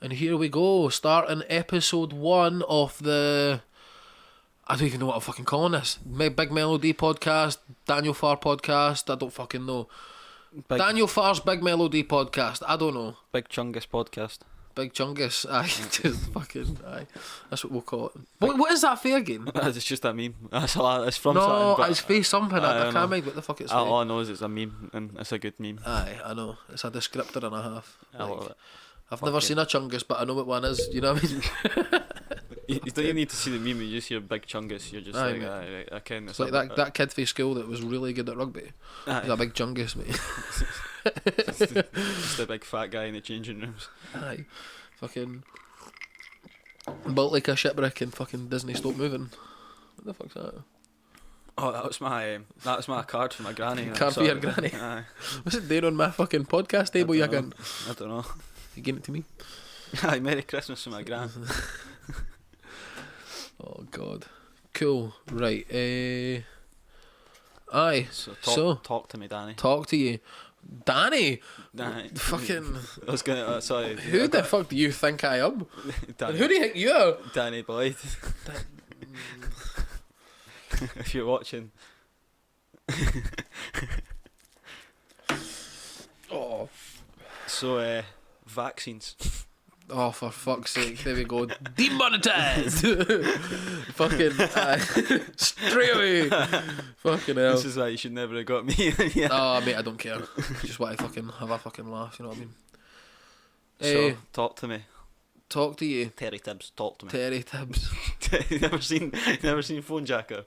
And here we go, starting episode 1 of the... I don't even know what I'm fucking calling this. Big MellowD podcast, Daniel Farr podcast, I don't fucking know. Daniel Farr's Big MellowD podcast, I don't know. Big Chungus podcast. Big Chungus, aye, just fucking, aye. That's what we'll call it. What is that for again? It's just a meme. It's from no, something. No, it's for something. I can't mind what the fuck it's for. All I know is it's a meme, and it's a good meme. Aye, I know. It's a descriptor and a half. I love it. I've never seen a Chungus, but I know what one is. You know what I mean? You don't even need to see the meme. You just hear Big Chungus. You're just aye, like, aye, I can. It's like that kid from school that was really good at rugby. Aye. He's a big Chungus, mate. just a big fat guy in the changing rooms. Aye, fucking built like a shipwreck and fucking Disney Stop Moving. What the fuck's that? Oh, that was my card for my granny. Card for your granny. Aye. What's it doing on my fucking podcast table? I don't know. You giving it to me? Aye, Merry Christmas for my gran. Oh God, cool. Right. Aye. So talk to me, Danny. Talk to you, Danny. Danny. Fucking. I was gonna. Sorry. Who the fuck do you think I am? Danny. And who do you think you are? Danny Boyd. If you're watching. Oh. So, vaccines. Oh, for fuck's sake! There we go. Demonetized. Fucking straight away. Fucking hell. This is why you should never have got me. Yeah. Oh, mate, I don't care. Just want to fucking have a fucking laugh. You know what I mean? So talk to me. Talk to you. Terry Tibbs, talk to me. Terry Tibbs. You never seen Phone Jacker?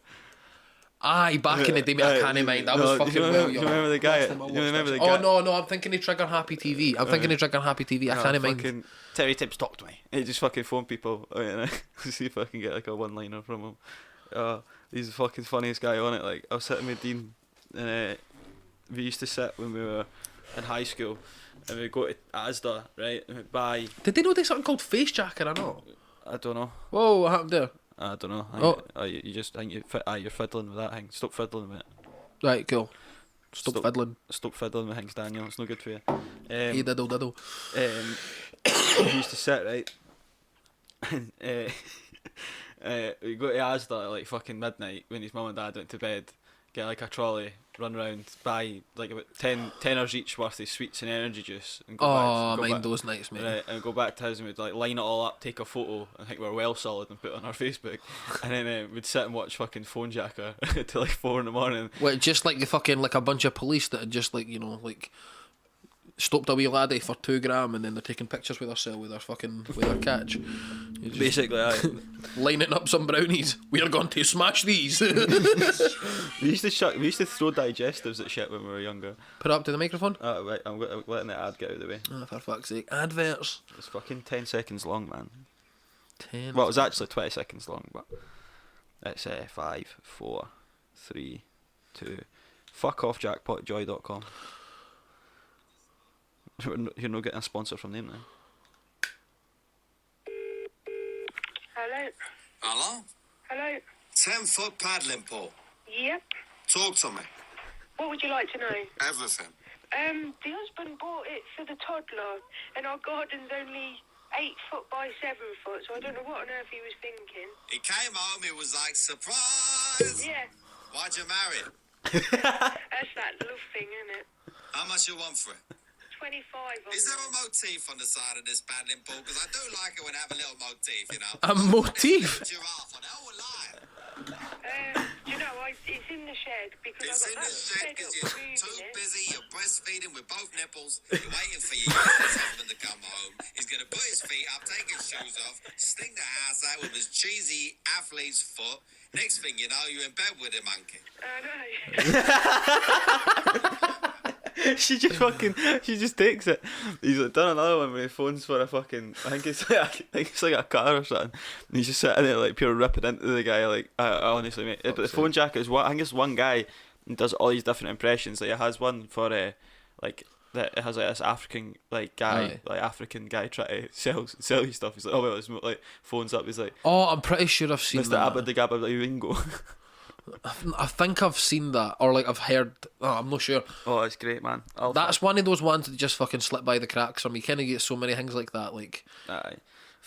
Aye, back in the day, mate, I can't mind. I was fucking well. Do you remember the guy? Oh no, I'm thinking of Trigger Happy TV. I can't mind. Terry Tibbs, talk to me. He just fucking phone people. See if I can get like a one-liner from him. He's the fucking funniest guy on it. Like I was sitting with Dean, and we used to sit when we were in high school, and we'd go to Asda, right? And we'd buy. Did they know there's something called Face Jacker or not? I don't know. Whoa, what happened there? I don't know. You're fiddling with that thing. Stop fiddling with it. Right, cool. Stop fiddling. Stop fiddling with things, Daniel. It's no good for you. Hey, diddle. We used to sit, right? And we go to Asda at like fucking midnight when his mum and dad went to bed, get like a trolley, run round, buy like about 10 each worth of sweets and energy juice, and go back those nights, mate. Right, and go back to his and we'd like line it all up, take a photo, and think we're well solid, and put it on our Facebook, and then we'd sit and watch fucking Phone Jacker till like 4 a.m. Well, just like the fucking like a bunch of police that had just like stopped a wee laddie for 2 gram, and then they're taking pictures with their catch. Basically, lining up some brownies. We are going to smash these. we used to throw digestives at shit when we were younger. Put it up to the microphone. Right, I'm letting the ad get out of the way. Oh, for fuck's sake, adverts. It's fucking 10 seconds long, man. 10. Well, it was actually 20 seconds long, but it's 5, 4, 3, 2. Fuck off, jackpotjoy.com. You're not getting a sponsor from them now. Hello? Hello? 10-foot paddling pool. Yep. Talk to me. What would you like to know? Everything. The husband bought it for the toddler, and our garden's only 8 foot by 7 foot, so I don't know what on earth he was thinking. He came home, he was like, surprise! Yeah. Why'd you marry him? That's that love thing, isn't it? How much you want for it? 25. Is there a motif on the side of this paddling pool? Because I do like it when I have a little motif, you know. A motif? Giraffe on the whole line. Do you know, it's in the shed because It's in I got the shed fed because up you're moving too it. busy, you're breastfeeding with both nipples, you're waiting for your useless husband to come home. He's going to put his feet up, take his shoes off, stink the house out with his cheesy athlete's foot. Next thing you know, you're in bed with him, monkey. I know. She just takes it. He's like done another one when he phones for a fucking, I think it's like a car or something, and he's just sitting there like pure ripping into the guy, like I honestly, mate. But the Phone Jacker is what I think it's one guy and does all these different impressions. Like it has one for like that it has like this African like guy, African guy trying to sell you stuff. He's like, oh well, it's like phones up. He's like, oh, I'm pretty sure I've seen Mr. that. Abba the Gabba Ringo. I think I've seen that, or like I've heard. Oh, I'm not sure. Oh, it's great, man. That's one of those ones that just fucking slip by the cracks. You kind of get so many things like that. Like, Aye.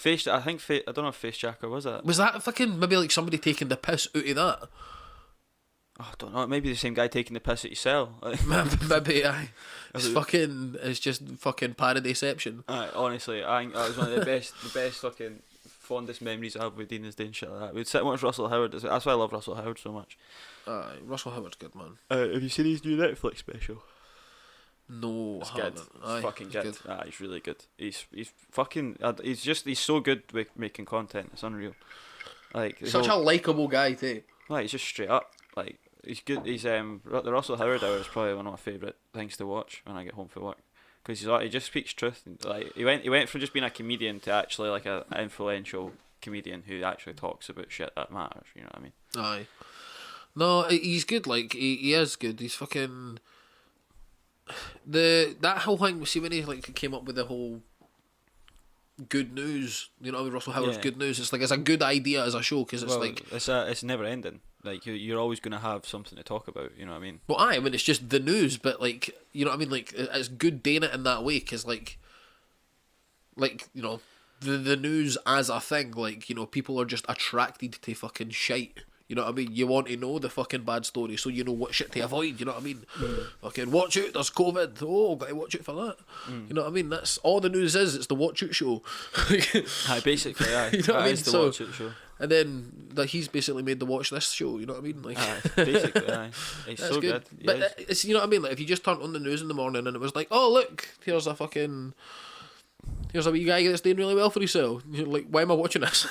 I don't know if Face Jacker was it. was that fucking maybe like somebody taking the piss out of that? Oh, I don't know. Maybe the same guy taking the piss at you sell. Maybe aye. It's just fucking parodyception. Aye, honestly, I think that was one of the best fucking fondest memories I have with Dean is doing shit like that. We'd sit and watch Russell Howard. That's why I love Russell Howard so much. Aye, Russell Howard's good, man. Have you seen his new Netflix special? No, It's I good. haven't. It's Aye, fucking it's good. He's really good. He's fucking. He's so good with making content. It's unreal. Like Such a likeable guy too. Like he's just straight up. Like he's good. He's the Russell Howard hour is probably one of my favourite things to watch when I get home from work. Because he just speaks truth. Like he went from just being a comedian to actually like an influential comedian who actually talks about shit that matters. You know what I mean? Aye. No, he's good. Like he is good. He's fucking that whole thing. See when he like came up with the whole good news. You know, with Russell Howard's good news. It's like it's a good idea as a show because it's like it's never ending. Like you're always gonna have something to talk about. You know what I mean? Well, I mean it's just the news, but like you know what I mean. Like it's good doing it in that way because like you know the news as a thing. Like you know people are just attracted to fucking shite. You know what I mean? You want to know the fucking bad story so you know what shit to avoid, you know what I mean? Fucking watch out, there's COVID. Oh, gotta watch out for that. You know what I mean? That's all the news is, it's the watch out show. Aye, basically, aye. You know what I mean? It's the So, watch it show. and then like he's basically made the watch this show, you know what I mean? Like Aye, basically, aye. He's that's so good. But it's you know what I mean? Like if you just turned on the news in the morning and it was like, oh look, here's a wee guy that's doing really well for himself. You're like, why am I watching this?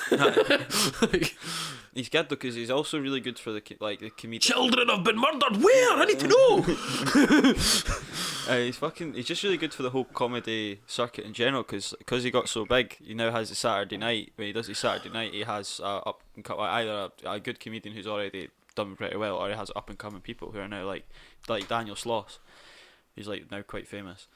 Like, He's good because he's also really good for the comedian. children have been murdered. Where? I need to know. He's just really good for the whole comedy circuit in general because he got so big. He now has a Saturday night. When he does his Saturday night, he has either a good comedian who's already done pretty well, or he has up and coming people who are now like Daniel Sloss. He's like now quite famous.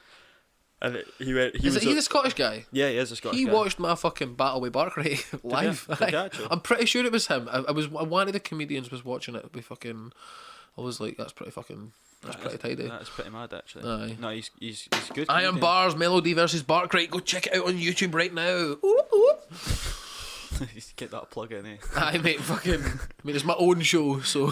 And he Is he the Scottish guy? Yeah, he is a Scottish guy. He watched my fucking Battle with Barclay live. Did you actually? I'm pretty sure it was him. I was one of the comedians was watching it. Be fucking. I was like, that's pretty tidy. That's pretty mad, actually. Aye. No, he's good. Iron comedian. Bars, MellowD versus Barclay. Go check it out on YouTube right now. Oop, oop. Get that plug in, eh? Aye, mate, fucking. I mean, it's my own show, so.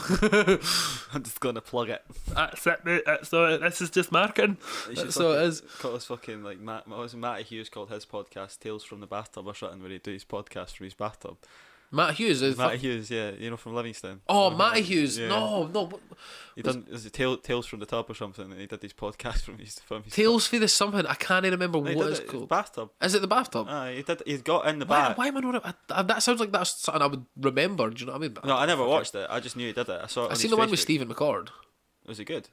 I'm just gonna plug it. That's it, mate. This is just marketing. That's all it is. Call us fucking like Matty Hughes called his podcast Tales from the Bathtub or something, where he do his podcast from his bathtub. Matt Hughes is. Matty Hughes, yeah, you know, from Livingston. Oh, Matty Hughes. Yeah. No. He done is it Tales from the Tub or something, and he did his podcast from his Tales for the something. I can't even remember No, he what did it's it, called. bathtub. Is it the bathtub? He got in the bath. Why am I not? That sounds like that's something I would remember. Do you know what I mean? No, I never watched it. I just knew he did it. I saw it. I seen the one with Stephen McCord. Was it good?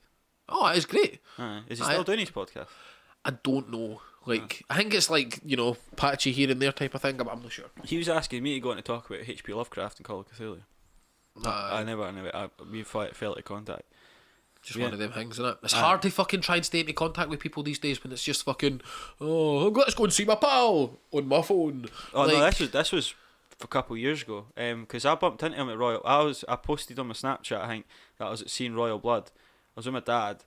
Oh, it's great. Is he still doing his podcast? I don't know. Like, I think it's like, you know, patchy here and there type of thing, but I'm not sure. He was asking me to go on to talk about H.P. Lovecraft and Call of Cthulhu. We felt at contact. Just one of them things, isn't it? It's hard to fucking try and stay into contact with people these days when it's just fucking, oh, let's go and see my pal on my phone. Oh like, no, this was a couple of years ago. Because I bumped into him at Royal. I posted on my Snapchat, I think, that I was at seeing Royal Blood. I was with my dad,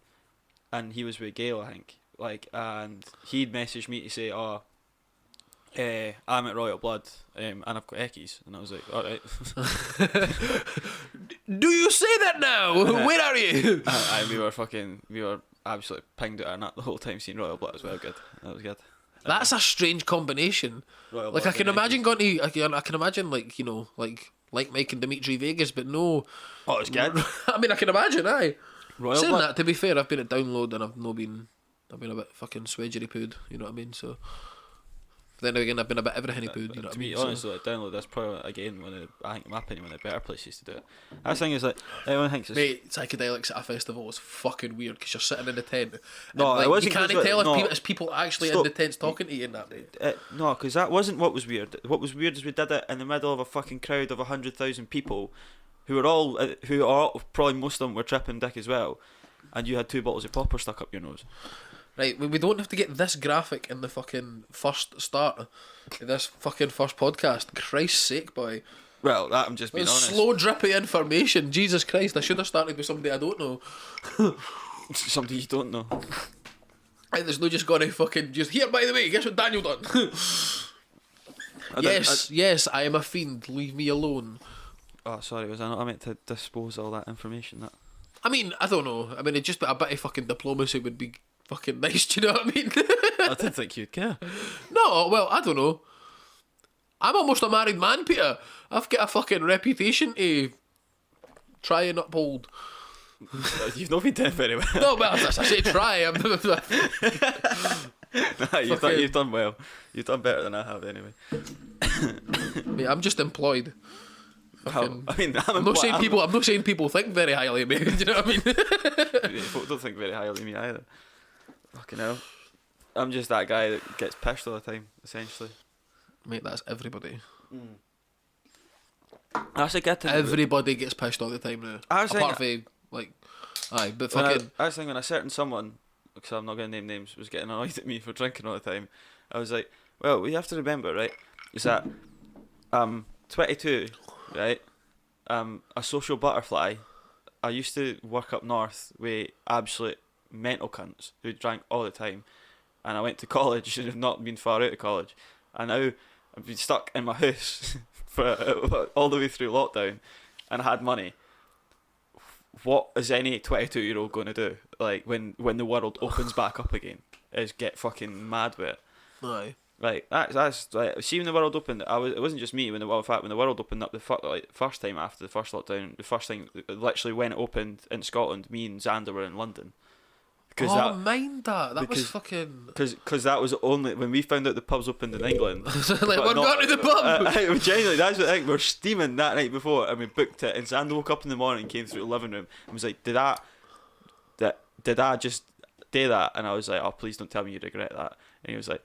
and he was with Gail, I think. Like, and he'd messaged me to say, I'm at Royal Blood, and I've got eckies, and I was like, all right. Do you say that now? Where are you? We were absolutely pinged at our nut the whole time seeing Royal Blood as well. Good, that was good. That's a strange combination. Royal Like, Blood I can and imagine going to, I can imagine, like, you know, like Mike and Dimitri Vegas, but no. Oh, it's good. I mean, I can imagine, aye. Royal Saying Blood. that, to be fair, I've been at Download and I've been a bit fucking swedgery pooed, you know what I mean? So then again, I've been a bit everything pooed, you know what I To mean? be honest, like, Download, that's probably again I think in my opinion one of the better places to do it. That thing is like everyone thinks it's Mate, psychedelics at a festival is fucking weird because you're sitting in the tent. No, and, like, it wasn't you can't 'cause, tell no. if it's people actually Stop. in the tents talking to you in that day. no, because that wasn't what was weird. What was weird is we did it in the middle of a fucking crowd of 100,000 people, who are probably most of them were tripping dick as well, and you had 2 bottles of popper stuck up your nose. Right, we don't have to get this graphic in the fucking first start of this fucking first podcast. Christ's sake, boy. Well, that I'm just being It's honest. slow, drippy information. Jesus Christ, I should have started with somebody I don't know. Somebody you don't know. And there's no just gonna fucking just here. By the way, guess what Daniel done? Yes, I am a fiend. Leave me alone. Oh, sorry, was I not meant to dispose all that information? That I mean, I don't know. I mean, it just a bit of fucking diplomacy would be fucking nice. Do you know what I mean? I didn't think you'd care. No, well, I don't know. I'm almost a married man, Peter. I've got a fucking reputation to try and uphold. You've not been doing very well. No, but I say try. Nah, you've done well. You've done better than I have anyway. Mate, I'm just employed. Well, I mean, I'm not saying people think very highly of me. Do you know what I mean? Folk don't think very highly of me either. Fucking hell. I'm just that guy that gets pissed all the time, essentially. Mate, that's everybody. I actually get to Everybody gets pissed all the time now. Apart from, like, aye, but fucking... I was thinking when a certain someone, because I'm not going to name names, was getting annoyed at me for drinking all the time, I was like, well, what you have to remember, right, is that 22, right, a social butterfly. I used to work up north with absolute mental cunts who drank all the time, and I went to college and have not been far out of college, and now I've been stuck in my house for all the way through lockdown, and I had money. What is any 22-year-old going to do? Like when the world opens back up again, is get fucking mad with it. Aye. Like that's like, see, when the world opened, it wasn't just me. When the world opened up first time after the first lockdown, the first thing literally when it opened in Scotland, me and Xander were in London. Mind that. That was fucking... Because that was only... When we found out the pubs opened in England... like, we're going to the pub! Genuinely, that's what I think. We're steaming that night before, and we booked it, and Xander woke up in the morning, came through the living room, and was like, did I just do that? And I was like, oh, please don't tell me you regret that. And he was like,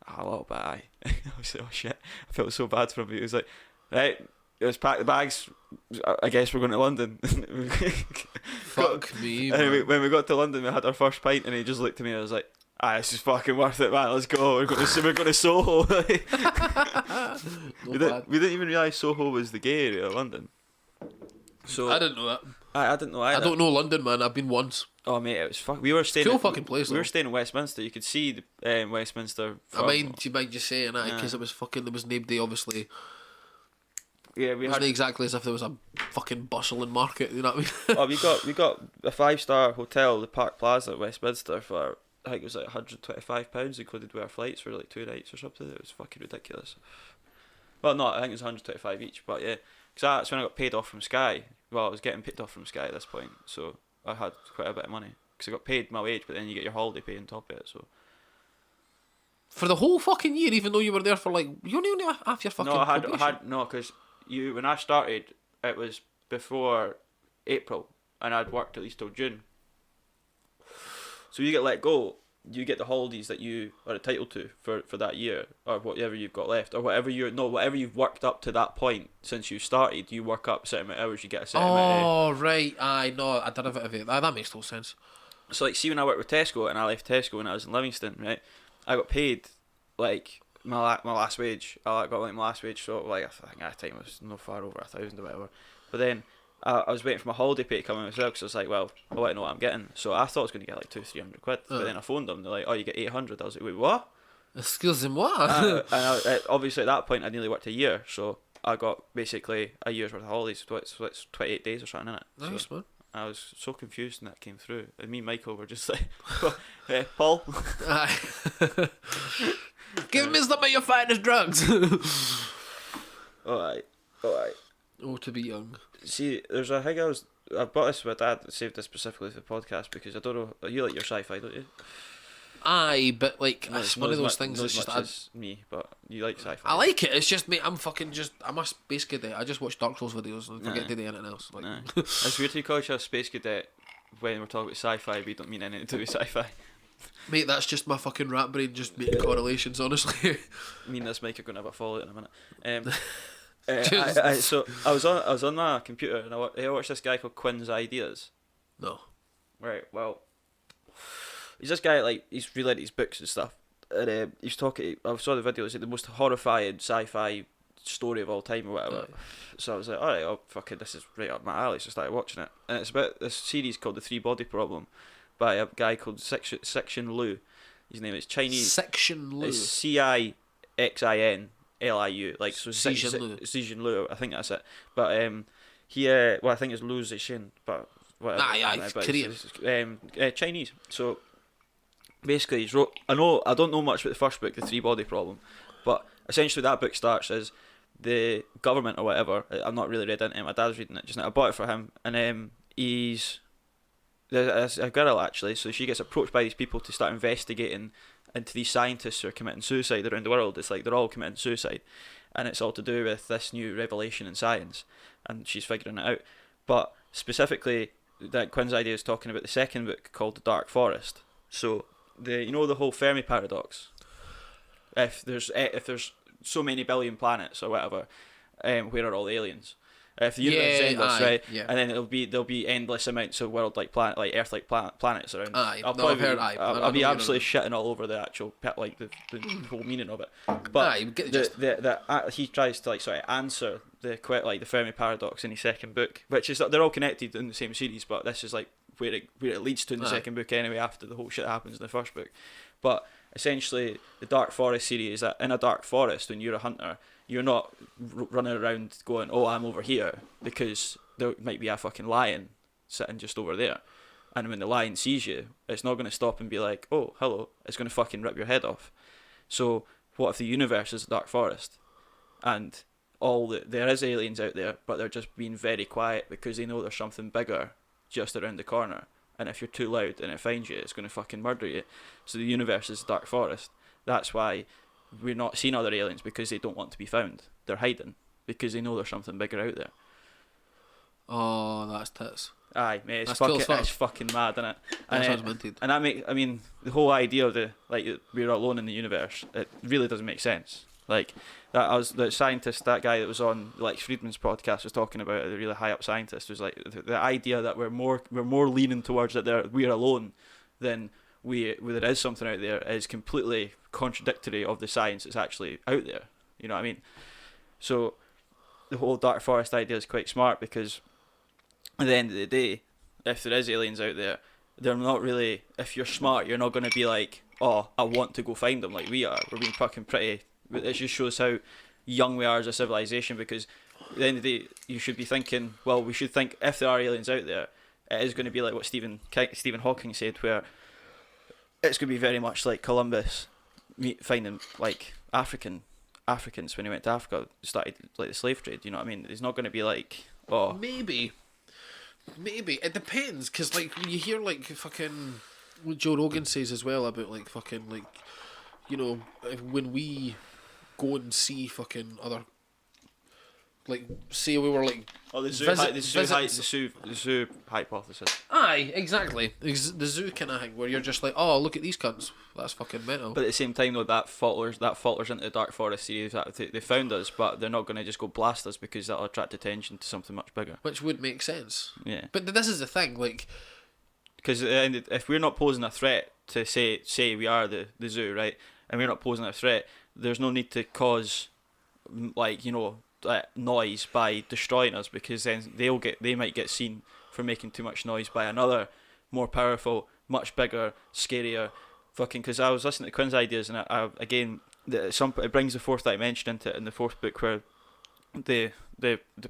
oh, a little bit, aye. I was like, oh, shit. I felt so bad for him. He was like, right, let's pack the bags. I guess we're going to London. Fuck me, man. Anyway, when we got to London, we had our first pint, and he just looked at me and I was like, this is fucking worth it, man. Let's go. We're going to Soho. we didn't even realise Soho was the gay area of London. So I didn't know that. I didn't know either. I don't know London, man. I've been once. Oh mate, it was we were staying. Cool fucking place. We were staying in Westminster. You could see the Westminster. I mind just saying that because it was fucking. There was nobody, obviously. Yeah, it wasn't exactly as if there was a fucking bustling market. You know what I mean? we got a 5-star hotel, the Park Plaza at Westminster, for I think it was like £125, included with our flights for like 2 nights or something. It was fucking ridiculous. Well, no, I think it was 125 each, but yeah, because that's when I got paid off from Sky. Well, I was getting paid off from Sky at this point, so I had quite a bit of money because I got paid my wage, but then you get your holiday pay on top of it. So for the whole fucking year, even though you were there for like you only half your fucking. No, I had no, because when I started, it was before April, and I'd worked at least till June. So you get let go, you get the holidays that you are entitled to for that year, or whatever you've got left, or whatever you've worked up to that point since you started. You work up a certain amount of hours, you get a certain amount of... Oh, right, I know, a derivative of it. That makes total sense. So like, see, when I worked with Tesco, and I left Tesco when I was in Livingston, right, I got paid like my last wage. I got like my last wage, so like I think at the time it was no far over 1,000 or whatever. But then I was waiting for my holiday pay to come in as well, because I was like, well, I want to know what I'm getting. So I thought I was going to get like 200-300 quid, but then I phoned them. They're like, oh, you get 800. I was like, wait, what? Excuse me, what? Obviously at that point I nearly worked a year, so I got basically a year's worth of holidays. So it's 28 days or something, innit? Nice, man. I was so confused when that came through, and me and Michael were just like, hey, Paul. Give me some of your finest drugs. Alright. Oh, to be young. See, there's a thing I bought this with my dad, saved this specifically for the podcast, because I don't know, you like your sci-fi, don't you? Aye, but like, No, it's one of those things not that's as just... much as me, but you like sci-fi. I like it, it's just, mate, I'm a Space Cadet. I just watch Dark Souls videos and forget to do anything else. Like. It's weird to call you a Space Cadet when we're talking about sci-fi, we don't mean anything to do with sci-fi. Mate, that's just my fucking rat brain just making correlations, honestly. Me and this mic are going to have a fallout in a minute. So I was on my computer, and I watched this guy called Quinn's Ideas. No. Right, well, he's this guy, like, he's reread his books and stuff, and he's talking, I saw the video, it's like the most horrifying sci-fi story of all time or whatever. So I was like, alright, oh fucking, this is right up my alley. So I started watching it, and it's about this series called The Three Body Problem by a guy called Section Liu. His name is Chinese. Section Liu. It's CIXINLIU, like so. Xijin Liu, I think that's it. But he, well, I think it's Liu Zixin, but whatever. Aye, but Korean. it's, Chinese. So basically, he's wrote. I don't know much about the first book, The Three Body Problem, but essentially that book starts as the government or whatever. I'm not really read into it. My dad's reading it just now. I bought it for him, and there's a girl actually. So she gets approached by these people to start investigating into these scientists who are committing suicide around the world. It's like they're all committing suicide, and it's all to do with this new revelation in science, and she's figuring it out. But specifically, that Quinn's idea is talking about the second book called The Dark Forest. So the whole Fermi paradox. If there's so many billion planets or whatever, where are all the aliens? If the universe is endless, right? Yeah. And then there'll be endless amounts of world-like planet, like Earth-like planets around. I'll be absolutely shitting all over the actual the whole meaning of it. But he tries to answer the Fermi paradox in his second book, which is they're all connected in the same series, but this is like where it leads to in the second book anyway. After the whole shit happens in the first book, but essentially the Dark Forest series is that in a dark forest, when you're a hunter, you're not running around going, oh, I'm over here, because there might be a fucking lion sitting just over there, and when the lion sees you, it's not going to stop and be like, oh, hello. It's going to fucking rip your head off. So what if the universe is a dark forest, and there is aliens out there, but they're just being very quiet because they know there's something bigger just around the corner, and if you're too loud and it finds you, it's going to fucking murder you. So the universe is a dark forest. That's why we're not seeing other aliens, because they don't want to be found. They're hiding because they know there's something bigger out there. Oh, that's tits. Aye, mate, it's fucking mad, isn't it? That sounds minted. And the whole idea of we're alone in the universe, it really doesn't make sense. Like the scientist, that guy that was on Lex Friedman's podcast was talking about it, the really high up scientist, was like the idea that we're more leaning towards that we're alone than there is something out there is completely contradictory of the science that's actually out there. You know what I mean? So the whole Dark Forest idea is quite smart, because at the end of the day, if there is aliens out there, they're not really, if you're smart, you're not going to be like, oh, I want to go find them like we are. We're being fucking pretty. It just shows how young we are as a civilization, because at the end of the day, you should be thinking, well, we should think if there are aliens out there, it is going to be like what Stephen Hawking said, where it's going to be very much like Columbus finding like Africans when he went to Africa, started like the slave trade. You know what I mean? It's not going to be like, oh, maybe it depends, because like you hear like fucking what Joe Rogan says as well about like fucking like, you know, when we go and see fucking other, like, say we were like, the zoo hypothesis. Aye, exactly. The zoo kind of thing, where you're just like, oh, look at these cunts. That's fucking mental. But at the same time, though, that falters into the Dark Forest series. That they found us, but they're not going to just go blast us, because that'll attract attention to something much bigger. Which would make sense. Yeah. But this is the thing, like, because if we're not posing a threat to say we are the zoo, right, and we're not posing a threat, there's no need to cause, like, you know, noise by destroying us, because then they might get seen for making too much noise by another more powerful, much bigger, scarier fucking. Because I was listening to Quinn's ideas, and it brings the fourth dimension into it in the fourth book, where the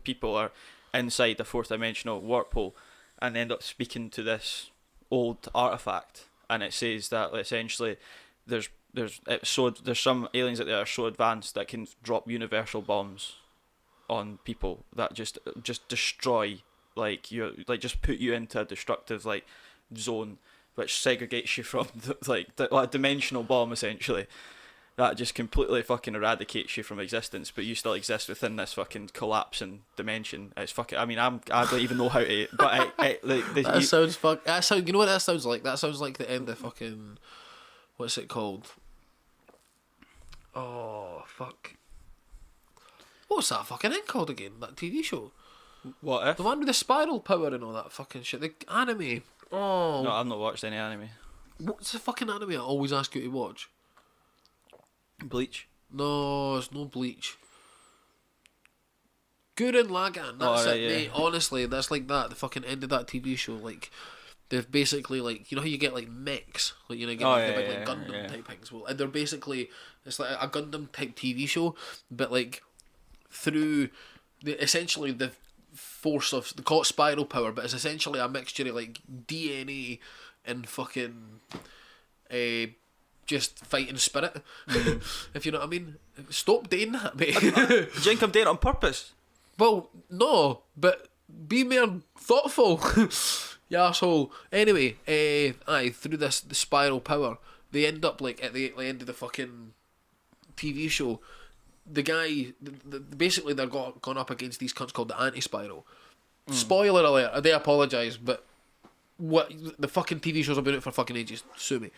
people are inside the fourth dimensional warp hole and end up speaking to this old artifact, and it says that essentially there's some aliens out there are so advanced that can drop universal bombs on people that just destroy, like, just put you into a destructive like zone, which segregates you from a dimensional bomb, essentially, that just completely fucking eradicates you from existence, but you still exist within this fucking collapsing dimension. It's fucking. I mean, I don't even know how to. But sounds fuck. That sound. You know what that sounds like? That sounds like the end of fucking. What's it called? Oh fuck. What's that fucking thing called again? That TV show? What if? The one with the spiral power and all that fucking shit. The anime. Oh. No, I've not watched any anime. What's the fucking anime I always ask you to watch? Bleach? No, it's no Bleach. Gurren Lagann, that's right, it, yeah. mate. Honestly, that's like that. The fucking end of that TV show, like, they're basically like, you know how you get like mechs, like, you know, you get like the big like Gundam type things. Well, and they're basically, it's like a Gundam type TV show, but like through essentially the force of, they call it spiral power, but it's essentially a mixture of like DNA and fucking just fighting spirit. If you know what I mean. Stop doing that, mate. Do you think I'm doing it on purpose? Well, no, but be more thoughtful. You asshole. Anyway, through the spiral power, they end up like at the end of the fucking TV show. The guy, basically, they're gone up against these cunts called the Anti-Spiral. Spoiler alert! I do apologise, but what the fucking TV shows have been out for fucking ages. Sue me.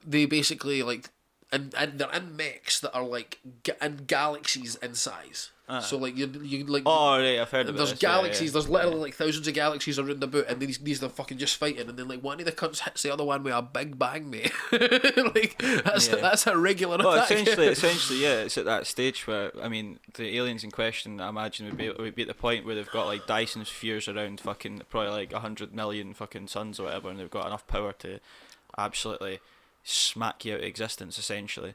They basically like, and they're in mechs that are like in galaxies in size. So like you like. Oh right, I've heard of it. There's galaxies. There's literally like thousands of galaxies around about, and these are fucking just fighting, and then like one of the cunts hits the other one with a big bang, mate. Like that's a regular attack. Essentially, yeah. It's at that stage where, I mean, the aliens in question, I imagine, would be at the point where they've got like Dyson spheres around fucking probably like 100 million fucking suns or whatever, and they've got enough power to absolutely smack you out of existence, essentially.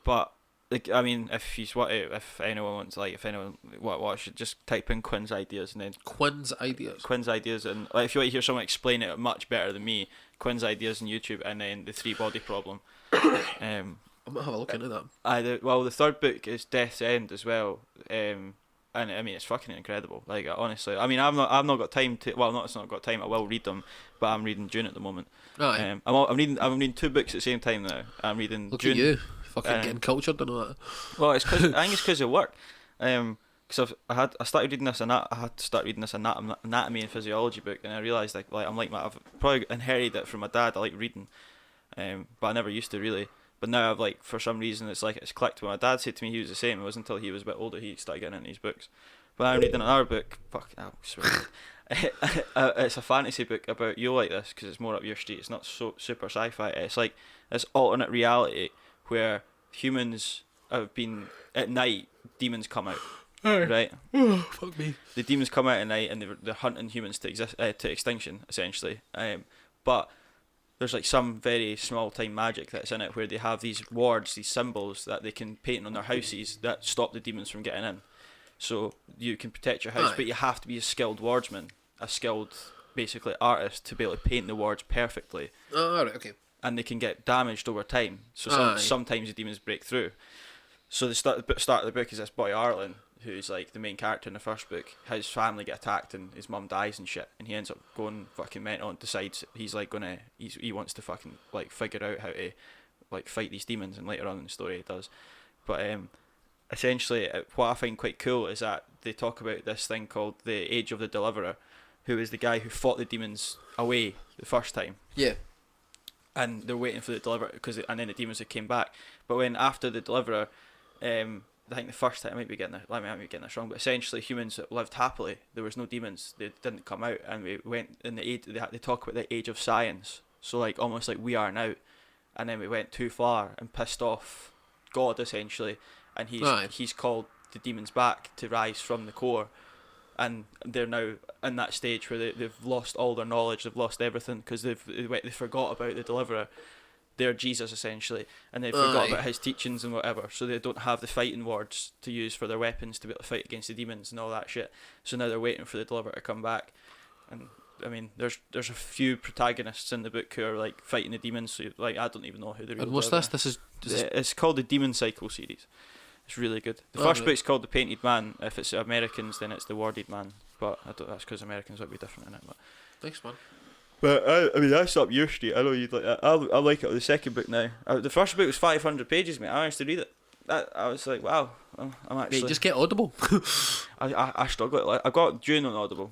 But like, I mean, if anyone wants, like, if anyone what should just type in Quinn's ideas, and then Quinn's ideas, and like, if you want to hear someone explain it much better than me, Quinn's ideas on YouTube, and then the 3-body problem. I might have a look into that. The third book is Death's End as well. And I mean, it's fucking incredible. Like, honestly, I mean, I've not got time to. Well, not got time. I will read them, but I'm reading Dune at the moment. Right. I'm reading 2 books at the same time now. I'm reading Look Dune. at you, fucking getting cultured and all that. Well, I think it's because of work. Because I started reading this, I had to start reading this anatomy and physiology book, and I realised I've probably inherited it from my dad. I like reading, but I never used to really. But now I've like, for some reason, it's clicked. When my dad said to me he was the same, it wasn't until he was a bit older he started getting into these books. But I'm reading another book. It's a fantasy book about, you'll like this because it's more up your street. It's not so super sci-fi. It's like this alternate reality where humans have been at night. Demons come out, right? Oh, fuck me. The demons come out at night and they're hunting humans to extinction, essentially. But there's like some very small time magic that's in it, where they have these wards, these symbols that they can paint on their houses that stop the demons from getting in. So you can protect your house, but you have to be a skilled wardsman, a skilled, basically, artist to be able to paint the wards perfectly. Oh, alright, okay. And they can get damaged over time. So sometimes the demons break through. So the start of the book is this boy Arlen, who's like the main character in the first book. His family get attacked and his mum dies and shit, and he ends up going fucking mental and decides he wants to fucking like figure out how to like fight these demons, and later on in the story he does. But essentially, what I find quite cool is that they talk about this thing called the Age of the Deliverer, who is the guy who fought the demons away the first time. Yeah. And they're waiting for the Deliverer, and then the demons had came back. But when after the Deliverer, I think the first time, I might be getting this wrong, but essentially humans lived happily. There was no demons. They didn't come out, and we went in the age. They talk about the age of science. So like almost like we are now, and then we went too far and pissed off God, essentially, and he's called the demons back to rise from the core, and they're now in that stage where they've lost all their knowledge, they've lost everything because they forgot about the Deliverer. They're Jesus, essentially, and they forgot about his teachings and whatever, so they don't have the fighting wards to use for their weapons to be able to fight against the demons and all that shit. So now they're waiting for the Deliverer to come back. And I mean, there's a few protagonists in the book who are like fighting the demons, so like I don't even know who the real. And what's Deliverer this? It's called the Demon Cycle series. It's really good. The first book's called The Painted Man. If it's Americans, then it's The Warded Man. But that's because Americans would be different in it. But thanks, man. But I mean, that's up your street. I know you'd like that. I like it with the second book now. The first book was 500 pages, mate. I managed to read it. I was like, wow. I'm actually. Mate, just get Audible. I struggle. I got Dune on Audible.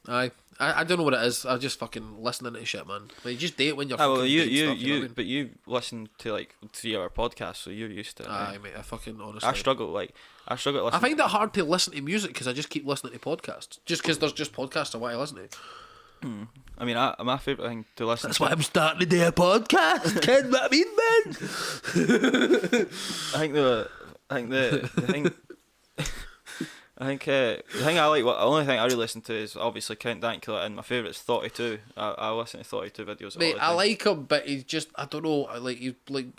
Aye. I don't know what it is. I just fucking listening to shit, man. Like, you just date when you're fucking well, doing stuff, you know what I mean? But you listen to like 3-hour podcasts, so you're used to it. Aye, mate. I fucking honestly. I struggle to listen. I find it hard to listen to music because I just keep listening to podcasts. Just because there's just podcasts I want to listen to. I mean, my favourite thing to listen That's to. why I'm starting to do a podcast. Kid, what I mean, man? I think I think the thing. I think the thing I like, the only thing I really listen to is obviously Count Dankula, and my favourite's 32. I listen to 32 videos Mate, all the time. I like him, but he's just, I don't know,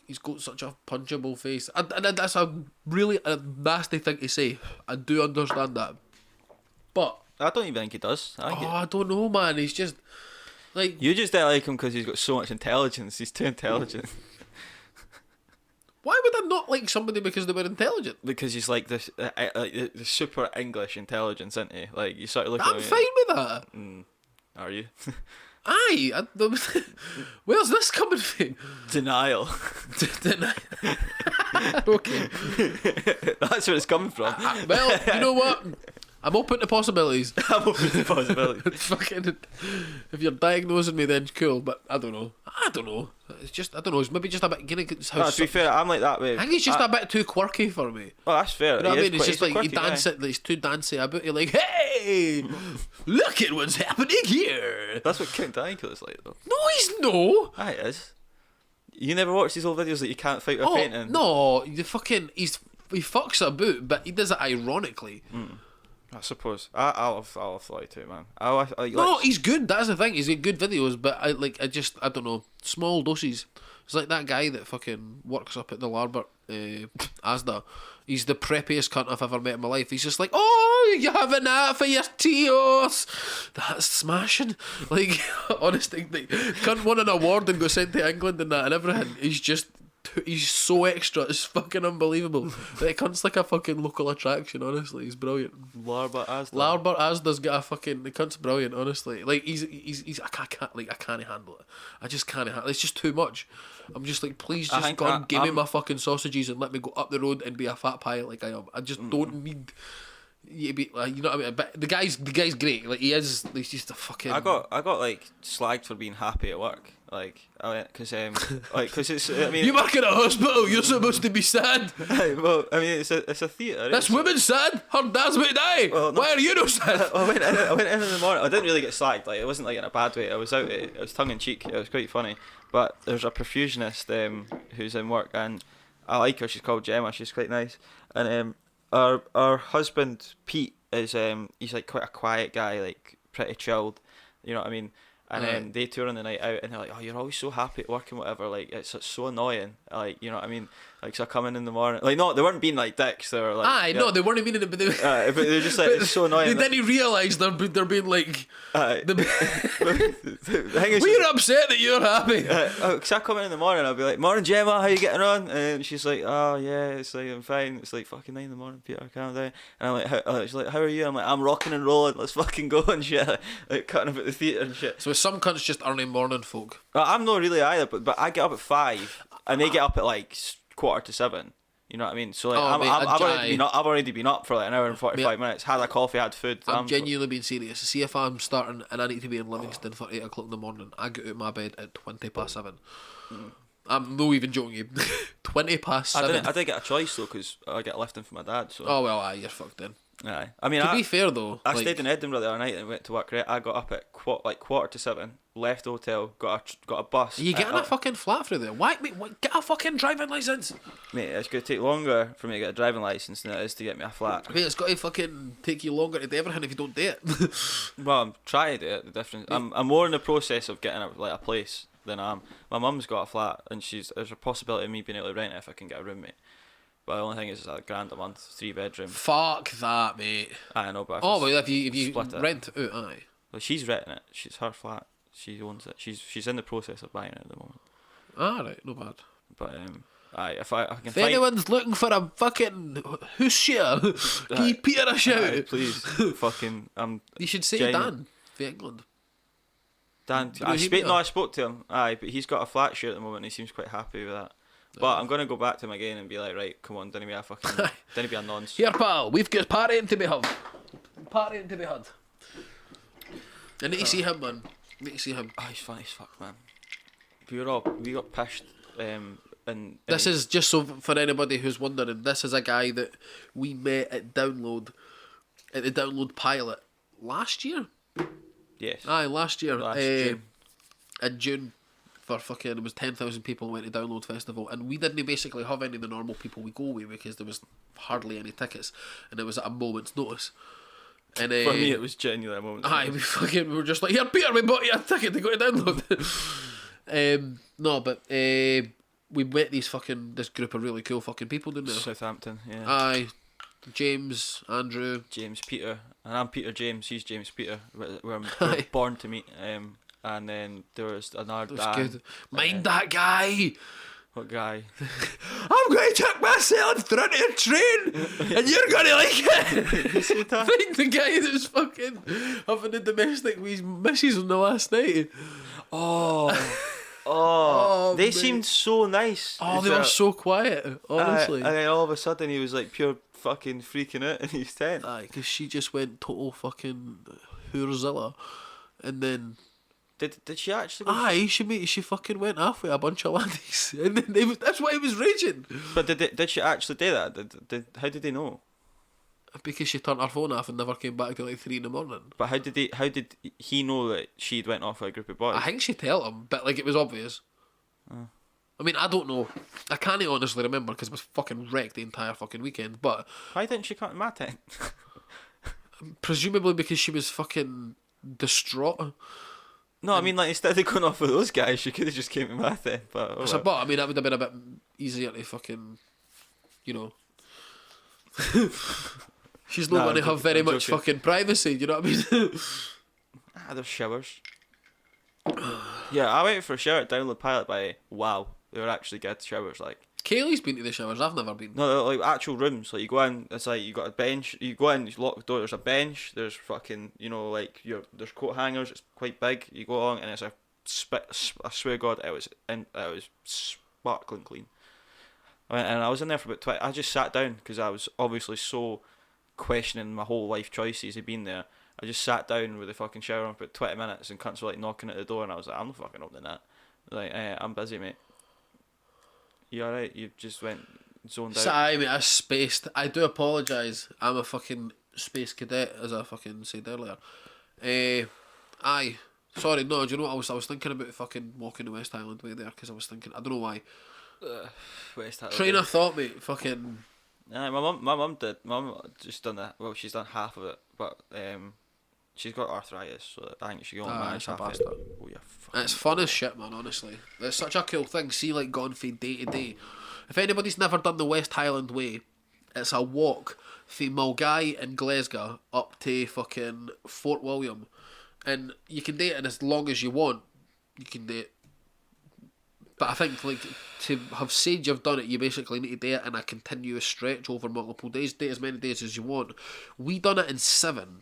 he's got such a punchable face. And that's a really nasty thing to say. I do understand that. But I don't even think he does. I don't know, man. He's just like, you just don't like him because he's got so much intelligence. He's too intelligent. why would I not like somebody because they were intelligent? Because he's like this, the super English intelligence, isn't he? Like you sort of look at I'm him. fine with that. Are you? Aye. Where's this coming from? Denial. Okay. That's where it's coming from. Well, you know what? I'm open to possibilities. I'm open to possibilities. Fucking, if you're diagnosing me, then cool. But I don't know. It's just, I don't know. It's maybe just a bit. No, to be fair, I'm like that way. I think he's just a bit too quirky for me. Oh, that's fair. You know what I mean? It's He's just like quirky, he dances. Like, he's too dancey about. You're like, hey, look at what's happening here. That's what Count Dankula's like, though. No, he's no. Ah, it is. You never watch these old videos that you can't fight with painting? No, he fucks about, but he does it ironically. I suppose. I love 32, man. I No, he's good. That's the thing. He's got good videos, but I don't know, small doses. It's like that guy that fucking works up at the Larbert Asda. He's the preppiest cunt I've ever met in my life. He's just like, oh, you having that for your tears? That's smashing. Like, honestly, like, cunt won an award and got sent to England and that and everything. He's so extra. It's fucking unbelievable. Like, cunt's like a fucking local attraction. Honestly, he's brilliant. Larbert Asda. Larbert Asda's got a fucking. The cunt's brilliant. Honestly, like he's. I can't handle it. I just can't handle it. It's just too much. I'm just like, please, just go and give me my fucking sausages and let me go up the road and be a fat pie like I am. I just don't need. You be like, you know what I mean? But the guy's great. Like he is. He's just a fucking. I got like slagged for being happy at work. Like I went because it's. I mean, you work in a hospital. You're supposed to be sad. Well, I mean, it's a theatre. This woman's sad. Her dad's about to die. Well, no. Why are you no sad? I went in the morning. I didn't really get slagged. Like it wasn't like in a bad way. I was out. It was tongue in cheek. It was quite funny. But there's a perfusionist who's in work, and I like her. She's called Gemma. She's quite nice. And our husband Pete is he's like quite a quiet guy, like pretty chilled. You know what I mean? And they tour on the night out, and they're like, "Oh, you're always so happy at work and whatever. Like, it's so annoying. Like, you know what I mean? Like, so I come in the morning. Like, no, they weren't being like dicks. They were like, Aye, no, they weren't even. But they're just like, it's so annoying. Then he realised they're being like. The thing is, we're upset that you're happy. Because I come in the morning, I'll be like, "Morning, Gemma, how you getting on?" And she's like, "Oh yeah, it's like I'm fine. It's like fucking 9 in the morning, Peter, calm down." And I'm like, she's like, "How are you?" I'm like, "I'm rocking and rolling. Let's fucking go and shit." Like cutting about the theatre and shit. So some cunts just early morning folk. I'm not really either, but I get up at 5, and they get up at like 6:45. You know what I mean? So like, I've already been up for like an hour and 45 minutes. Had a coffee, had food. I'm genuinely being serious. See, if I'm starting and I need to be in Livingston for 8 o'clock in the morning, I get out of my bed at 7:20. I'm no even joking you. 7:20. I did get a choice though, because I get a lifting from my dad. So. Oh well, aye, you're fucked then. Aye. I mean, to be fair though, I stayed in Edinburgh the other night and went to work. Right, I got up at 7:15, left the hotel, got a bus. Are you getting a fucking flat through there? Why? Mate, get a fucking driving licence. Mate, it's going to take longer for me to get a driving licence than it is to get me a flat. Mate, it's got to fucking take you longer to do everything if you don't do it. Well, I'm trying to do it. The difference, I'm more in the process of getting a place than I am. My mum's got a flat, and there's a possibility of me being able to rent it if I can get a roommate. But the only thing is, it's £1,000 a month, 3-bedroom. Fuck that, mate. I know, but well, if you split rent it out, aye. Well, she's renting it. She's her flat. She owns it. She's in the process of buying it at the moment. Alright, no bad. But aye, if I can if find... anyone's looking for a fucking hoosier, can you Peter a shout? Aye, please, fucking, you should say Dan for England. Dan, I spoke to him. Aye, but he's got a flat share at the moment. And he seems quite happy with that. But I'm gonna go back to him again and be like, right, come on, didn't be a nonce. Here, pal, we've got partying to be had. I need to see him, man. Oh, he's funny as fuck, man. We got pished. And this is just so for anybody who's wondering. This is a guy that we met at the Download pilot last year. Yes. Aye, last year. Last June. In June. for fucking, it was 10,000 people went to Download Festival, and we didn't basically have any of the normal people we go with because there was hardly any tickets, and it was at a moment's notice. And For me, it was genuinely a moment. aye, we were just like, here, Peter, we bought you a ticket to go to Download. No, but we met this group of really cool fucking people down there. Southampton, yeah. Aye, James, Andrew, James, Peter, and I'm Peter James. He's James Peter. We're Aye. born to meet. And then there was another. that was good. Mind that guy. What guy? I'm going to chuck myself through a train, and you're going to like it. You see that? Find the guy that was fucking having a domestic with his missus on the last night. Oh, they mate. seemed so nice. Oh, they were so quiet, honestly. And then all of a sudden he was like pure fucking freaking out in his tent. Aye, because she just went total fucking Hoorzilla, and then Did she actually? Go she fucking went off with a bunch of laddies, and then that's why he was raging. But did she actually do that? How did they know? Because she turned her phone off and never came back till like 3 a.m. But how did he know that she'd went off with a group of boys? I think she told him, but like it was obvious. I mean, I don't know. I can't honestly remember because I was fucking wrecked the entire fucking weekend. But Why didn't she come to my tent? presumably because she was fucking distraught. No, I mean like instead of going off with those guys, she could have just came to my tent. But So, but I mean, that would have been a bit easier to fucking, you know. She's not Nah, going to I'm have very I'm much joking. fucking privacy. You know what I mean? there's showers. Yeah, I went for a shower at Download Pilot by wow, they were actually good showers. Like Kaylee's been to the showers. I've never been. no, they're like actual rooms. Like you go in, it's like you got a bench. You go in, you lock the door. There's a bench. There's fucking like there's coat hangers. It's quite big. You go along and it's I swear to God, it was sparkling clean. And I was in there for about 20. I just sat down because I was obviously so questioning my whole life choices of being there. I just sat down with the fucking shower on for about 20 minutes and cunts were like knocking at the door and I was like, I'm not fucking opening that. Like, I'm busy, mate. You alright? You just went zoned out. Sorry, mate, I spaced. I do apologise. I'm a fucking space cadet, as I fucking said earlier. Aye. Sorry, no, do you know what I was thinking about fucking walking the West Highland way there because I was thinking, I don't know why. West Highland. Train of thought, mate, fucking... Nah, my mum did. My mum just done that. Well, she's done half of it, but she's got arthritis, so I think she can only manage it's a half of it. bastard. Oh, yeah, And it's fun as shit, man, honestly. It's such a cool thing. See, like, going from day to day. If anybody's never done the West Highland Way, it's a walk from Mulgai and Glasgow up to fucking Fort William. And you can do it in as long as you want. You can do it. But I think, like, to have said you've done it, you basically need to do it in a continuous stretch over multiple days. Do it as many days as you want. We done it in 7.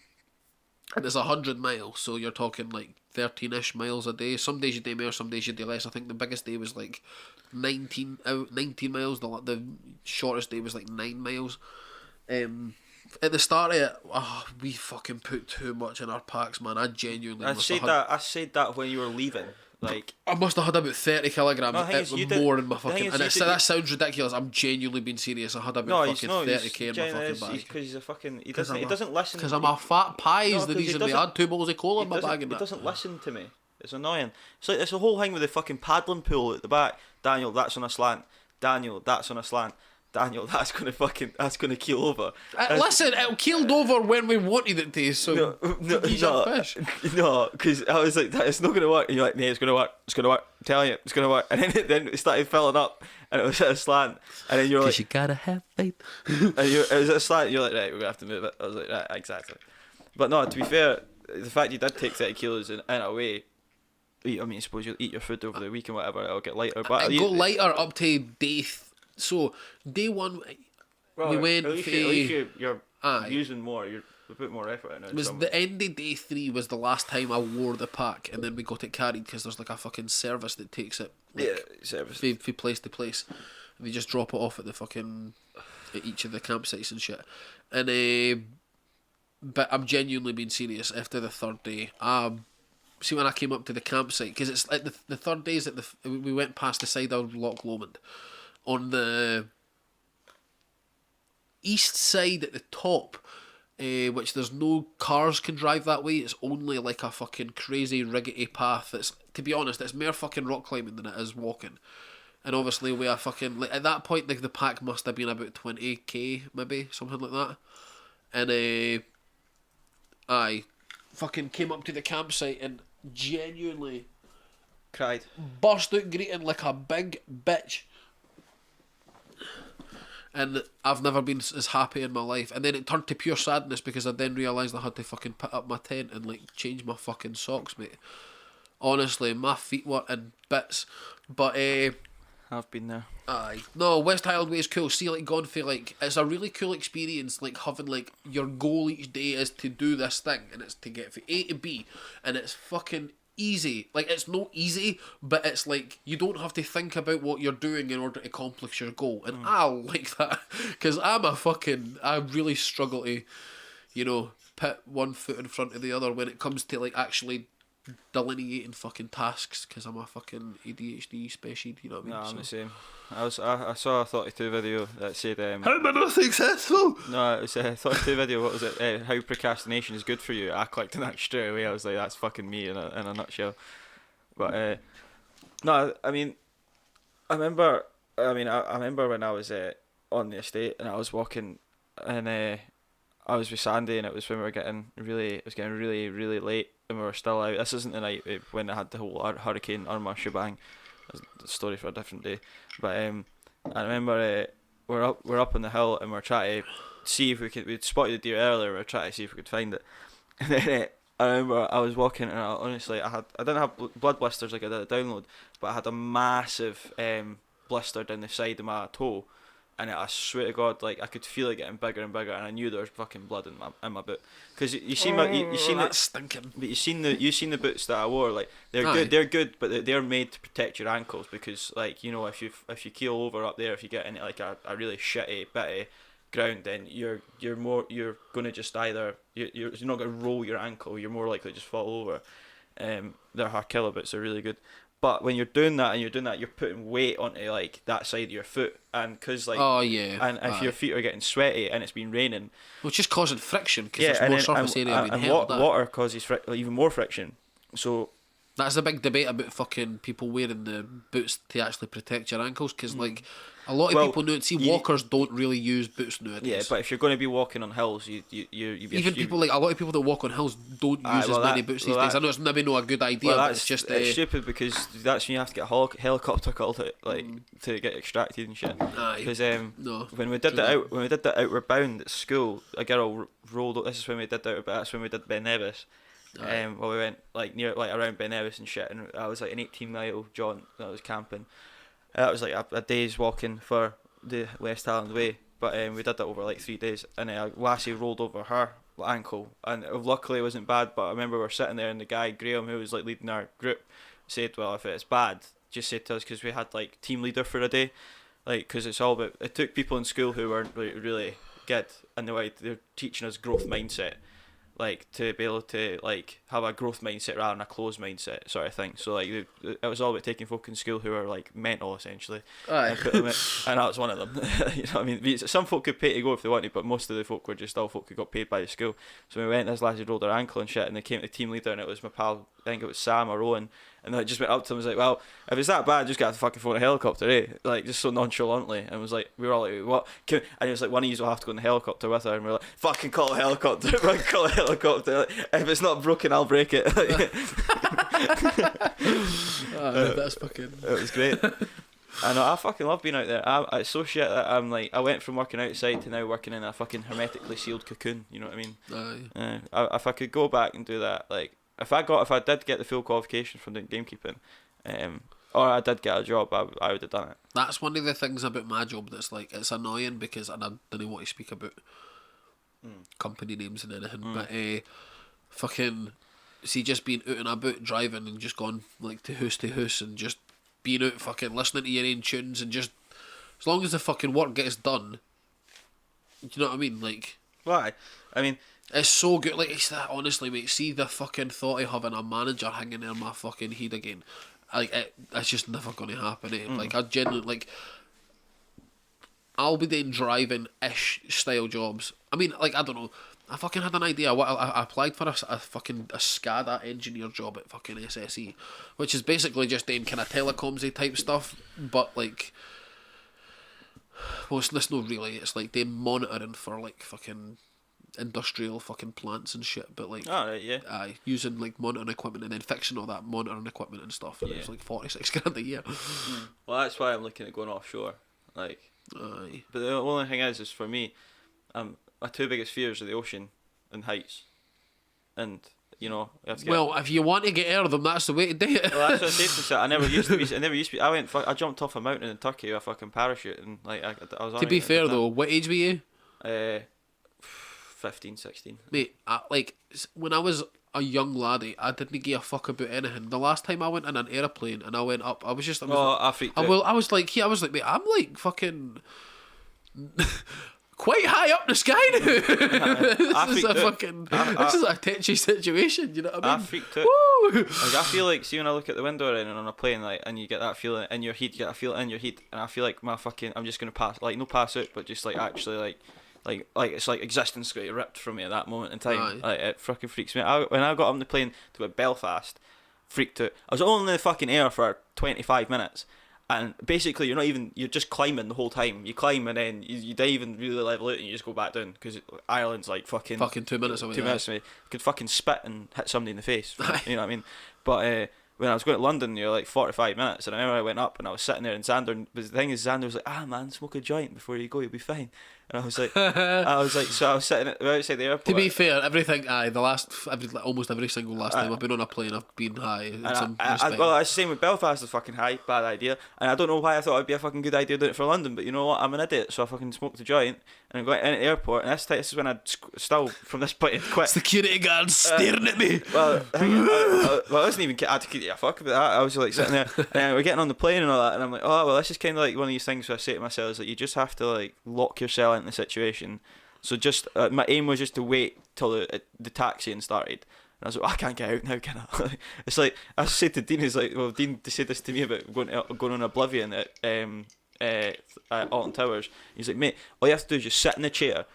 And it's 100 miles, so you're talking like 13-ish miles a day. Some days you do more, some days you do less. I think the biggest day was like 19 miles. The shortest day was like 9 miles. At the start of it, we fucking put too much in our packs, man. I genuinely I said that when you were leaving. Like I must have had about 30 kilograms more in my fucking... And that sounds ridiculous. I'm genuinely being serious. I had about fucking 30k in my fucking bag. Because he's a fucking... He doesn't listen. Because I'm a fat pie is No, the 'cause he reason we doesn't- had 2 bowls of cola in my bag. He doesn't listen to me. It's annoying. It's like it's a whole thing with the fucking paddling pool at the back. Daniel, that's on a slant. Daniel, that's on a slant. Daniel, that's gonna keel over. Listen, it keeled over when we wanted it to, so he's a fish. No, because I was like, it's not gonna work. And you're like, nee, it's gonna work. It's gonna work. I'm telling you, it's gonna work. And then it started filling up, and it was at a slant. And then you're like, you gotta have faith. and it was at a slant. And you're like, right, we're gonna have to move it. I was like, right, exactly. But no, to be fair, the fact you did take 30 kilos in a way. I mean, suppose you'll eat your food over the week and whatever. It'll get lighter. But It got lighter up to day. So day 1, we went. At least you're Aye. using more. You're put more effort in it. Was the end of day 3 was the last time I wore the pack, and then we got it carried because there's like a fucking service that takes it. Service. From place to place. And they just drop it off at the fucking at each of the campsites and shit. And but I'm genuinely being serious. After the 3rd day, see when I came up to the campsite, because it's like the 3rd day is at we went past the side of Loch Lomond. On the east side at the top, which there's no cars can drive that way. It's only like a fucking crazy riggedy path that's to be honest, it's more fucking rock climbing than it is walking. And obviously we are fucking, like, at that point, like, the pack must have been about 20k, maybe, something like that. And I fucking came up to the campsite and genuinely Cried. burst out greeting like a big bitch. And I've never been as happy in my life. And then it turned to pure sadness because I then realised I had to fucking put up my tent and, like, change my fucking socks, mate. Honestly, my feet were in bits. But, I've been there. aye. No, West Highland Way is cool. See, like, gone for, like, it's a really cool experience, like, having, like, your goal each day is to do this thing, and it's to get from A to B, and it's fucking easy. Like, it's not easy, but it's, like, you don't have to think about what you're doing in order to accomplish your goal, and I like that, because I really struggle to, you know, put one foot in front of the other when it comes to, like, actually delineating fucking tasks, because I'm a fucking ADHD special, you know what I mean? No, I'm the same. I saw a 32 video that said How am I not successful? no, it was a 32 video. What was it? How procrastination is good for you. I clicked on that straight away. I was like, that's fucking me in a nutshell. But no, I mean, I remember when I was on the estate and I was walking, and I was with Sandy, and it was when it was getting really, really late, and we were still out. This isn't the night when I had the whole Hurricane Irma shebang. That's a story for a different day. But I remember we're up on the hill, and we're trying to see if we'd spotted the deer earlier. We were trying to see if we could find it. And then I remember I was walking, and I didn't have blood blisters like I did at Download, but I had a massive blister down the side of my toe. And I swear to God, like, I could feel it getting bigger and bigger, and I knew there was fucking blood in my boot. Because you seen that's stinking. But you seen the boots that I wore, like, they're good, but they're made to protect your ankles, because, like, you know, if you keel over up there, if you get into like a really shitty bitty ground, then you're gonna just either you're not gonna roll your ankle, you're more likely to just fall over. Their hard killer boots are really good. But when you're doing that, you're putting weight onto, like, that side of your foot, and because, like, and if your feet are getting sweaty and it's been raining, which is causing friction because there's more surface area being held. Water causes even more friction. So that's a big debate about fucking people wearing the boots to actually protect your ankles, because like a lot of people know. See, walkers don't really use boots nowadays. Yeah, but if you're going to be walking on hills, people like a lot of people that walk on hills don't use as many boots these days. I know it's maybe not a good idea, but it's just it's stupid, because that's when you have to get a helicopter called it, like, to get extracted and shit. Because when we did that Outward Bound at school, a girl rolled up. This is when we did that. That's when we did Ben Nevis. Well, we went like around Ben Nevis and shit, and I was like an 18-mile jaunt that I was camping. That was like a day's walking for the West Highland Way, but we did that over like 3 days, and a lassie rolled over her ankle, and luckily it wasn't bad. But I remember we were sitting there, and the guy Graham, who was like leading our group, said, "Well, if it's bad, just say to us," because we had like team leader for a day, like, because it's all about. It took people in school who weren't really good, and they're teaching us growth mindset. Like, to be able to, like, have a growth mindset rather than a closed mindset sort of thing. So, like, it was all about taking folk in school who are, like, mental, essentially. And I was one of them. You know what I mean? Some folk could pay to go if they wanted, but most of the folk were just all folk who got paid by the school. So we went, this lassie rolled her ankle and shit, and they came to the team leader, and it was my pal, I think it was Sam or Owen, and I just went up to him and was like, "Well, if it's that bad, just got to fucking phone a helicopter, eh?" Like, just so nonchalantly. And was like, we were all like, "What?" And he was like, "One of you will have to go in the helicopter with her." And we were like, "Fucking call a helicopter, fucking call a helicopter. Like, if it's not broken, I'll break it." That's fucking. It was great. I know, I fucking love being out there. It's so shit that I'm like, I went from working outside to now working in a fucking hermetically sealed cocoon. You know what I mean? If I could go back and do that, like, if I did get the full qualification from doing gamekeeping, or I did get a job, I would have done it. That's one of the things about my job that's like, it's annoying because, and I don't want to speak about company names and anything, but fucking, see, just being out and about driving and just going like to house and just being out fucking listening to your own tunes, and just as long as the fucking work gets done, you know what I mean? Like, why? I mean, it's so good. Like, it's that, honestly, mate. See the fucking thought of having a manager hanging in my fucking head again. Like, it's just never going to happen. Like, I genuinely, like, I'll be doing driving-ish style jobs. I mean, like, I don't know. I fucking had an idea. I applied for a fucking a SCADA engineer job at fucking SSE, which is basically just doing kind of telecoms type stuff, but like, well, it's not really. It's like doing monitoring for like fucking industrial fucking plants and shit, but like, Alright, yeah. using like monitoring equipment and then fixing all that monitoring equipment and stuff, and it's like 46 grand a year. Well, that's why I'm looking at going offshore. Like, Aye. but the only thing is for me, my two biggest fears are the ocean and heights, and you know, you have to get. Well, if you want to get out of them, that's the way to do it. Well, that's what I said to myself. I never used to be. I jumped off a mountain in Turkey with a fucking parachute, and like I was. To be fair though, what age were you? 15, 16. Mate, when I was a young laddie, I didn't give a fuck about anything. The last time I went in an aeroplane and I went up, I was I freaked out. I was like, mate, I'm like fucking quite high up the sky now. This is a touchy situation. You know what I mean? I freaked out. Woo! Like, I feel like, see when I look at the window right on a plane, like, and you get that feeling in your heat, you get that feeling in your heat, and I feel like I'm just gonna pass, like, no pass out, but just like actually like it's like existence got ripped from me at that moment in time. Like, it fucking freaks me out. When I got on the plane to go to Belfast, freaked out. I was only in the fucking air for 25 minutes, and basically you're just climbing the whole time. You climb and then you dive and really level out and you just go back down, because Ireland's like fucking 2 minutes away. 2 minutes away. You could fucking spit and hit somebody in the face. You know what I mean? But when I was going to London, you're like 45 minutes, and I remember I went up and I was sitting there, and Xander, but the thing is, Xander was like, man, smoke a joint before you go, you'll be fine. And I was like, so I was sitting outside the airport. To be fair, almost every single last time I've been on a plane, I've been high. Well, it's the same with Belfast. It's fucking high, bad idea. And I don't know why I thought it'd be a fucking good idea doing it for London, but you know what? I'm an idiot, so I fucking smoked a joint, and I'm going in at the airport, and this is when I'd still, from this point, quit. Security guards staring at me. Well, I wasn't even. I had to give a fuck about that. I was like sitting there, and we're getting on the plane and all that, and I'm like, oh well, this is kind of like one of these things where I say to myself is like, you just have to like lock yourself into the situation. So just my aim was just to wait till the taxiing started. And I was like, I can't get out now, can I? It's like, I said to Dean, he's like, well, Dean said this to me about going on Oblivion at Alton Towers. He's like, mate, all you have to do is just sit in the chair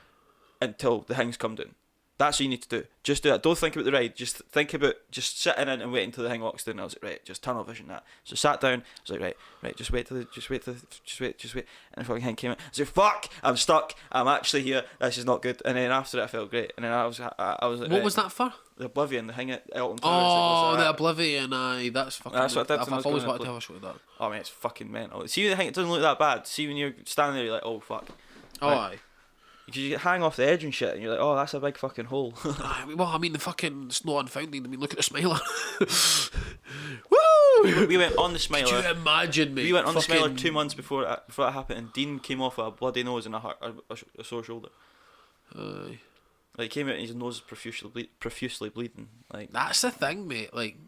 until the things come down. That's what you need to do. Just do that. Don't think about the ride. Just think about just sitting in and waiting until the thing walks down. I was like, right, just tunnel vision that. So sat down. I was like, right, just wait. And the fucking thing came in. I was like, fuck, I'm stuck. I'm actually here. This is not good. And then after it, I felt great. And then I was like, what was that for? The Oblivion, the thing at Elton Towers. Oh, the Oblivion, aye, that's fucking. That's what I did. I've always wanted to have a shot of that. Oh man, it's fucking mental. See, the thing, it doesn't look that bad. See, when you're standing there, you're like, oh fuck. Oh, aye. Because you hang off the edge and shit, and you're like, oh, that's a big fucking hole. Well, I mean, the fucking, it's not unfounding. I mean, look at the Smiler. Woo! We went on the Smiler. Could you imagine, mate? We went on the Smiler 2 months before that happened, and Dean came off with a bloody nose and a sore shoulder. Aye. Like, he came out and his nose was profusely bleeding. Like, that's the thing, mate. Like,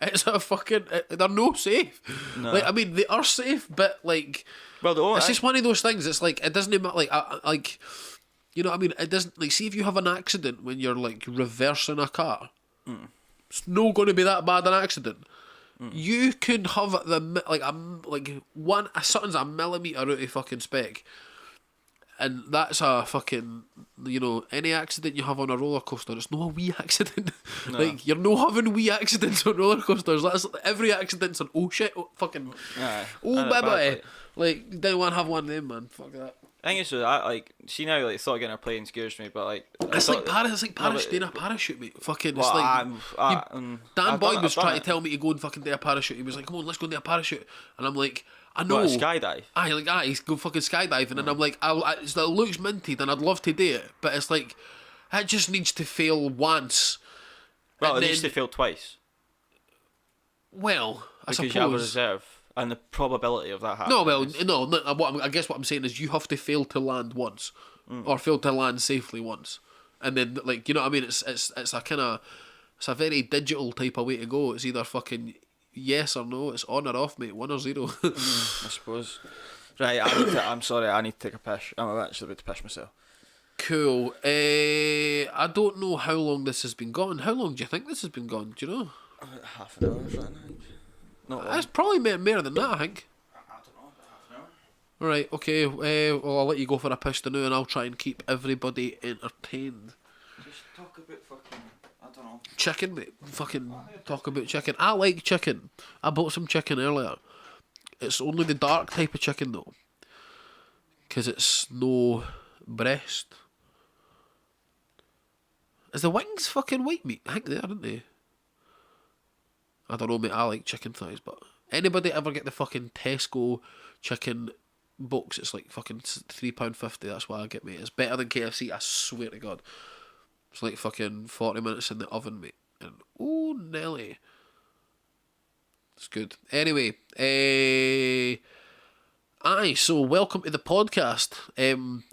it's a fucking. They're no safe. No. Like, I mean, they are safe, but like. Well, it's just one of those things. It's like, it doesn't even like, you know what I mean? It doesn't, like, see if you have an accident when you're like reversing a car. It's not going to be that bad an accident. You could have something's a millimetre out of fucking spec, and that's a fucking, you know, any accident you have on a roller coaster, it's not a wee accident. No. Like, you're not having wee accidents on roller coasters. That's every accident's an oh shit, oh, fucking, baby. Like, you don't want to have one of them, man. Fuck that. I think it's I like, see now, like, thought getting a plane scares me, but like, it's like doing a parachute, mate. Fucking, it's well, like Dan Boyd was trying to tell me to go and fucking do a parachute. He was like, come on, let's go and do a parachute, and I'm like, I know. What, a skydive? He's go fucking skydiving, and I'm like, it looks minted, and I'd love to do it, but it's like, it just needs to fail once. Well, it needs to fail twice. Well, I suppose. Because you have a reserve, and the probability of that happening. I guess what I'm saying is you have to fail to land once, or fail to land safely once, and then, like, you know what I mean? It's a kind of, it's a very digital type of way to go. It's either fucking yes or no. It's on or off, mate. 1 or 0. I suppose. Right, I'm sorry. I need to take a piss. I'm actually about to piss myself. Cool. I don't know how long this has been gone. How long do you think this has been gone? Do you know? Half an hour, something. Not long. It's probably more than that, I think. I don't know, about half an hour. Right, okay. Well, I'll let you go for a piss to now, and I'll try and keep everybody entertained. Just talk about fucking, I don't know. Chicken, mate. Fucking talk about chicken. I like chicken. I bought some chicken earlier. It's only the dark type of chicken though, because it's no breast. Is the wings fucking white meat? I think they are, aren't they? I don't know, mate. I like chicken thighs, but anybody ever get the fucking Tesco chicken box? It's like fucking £3.50. That's why I get, mate. It's better than KFC. I swear to God. It's like fucking 40 minutes in the oven, mate. And oh Nelly, it's good. Anyway, so welcome to the podcast.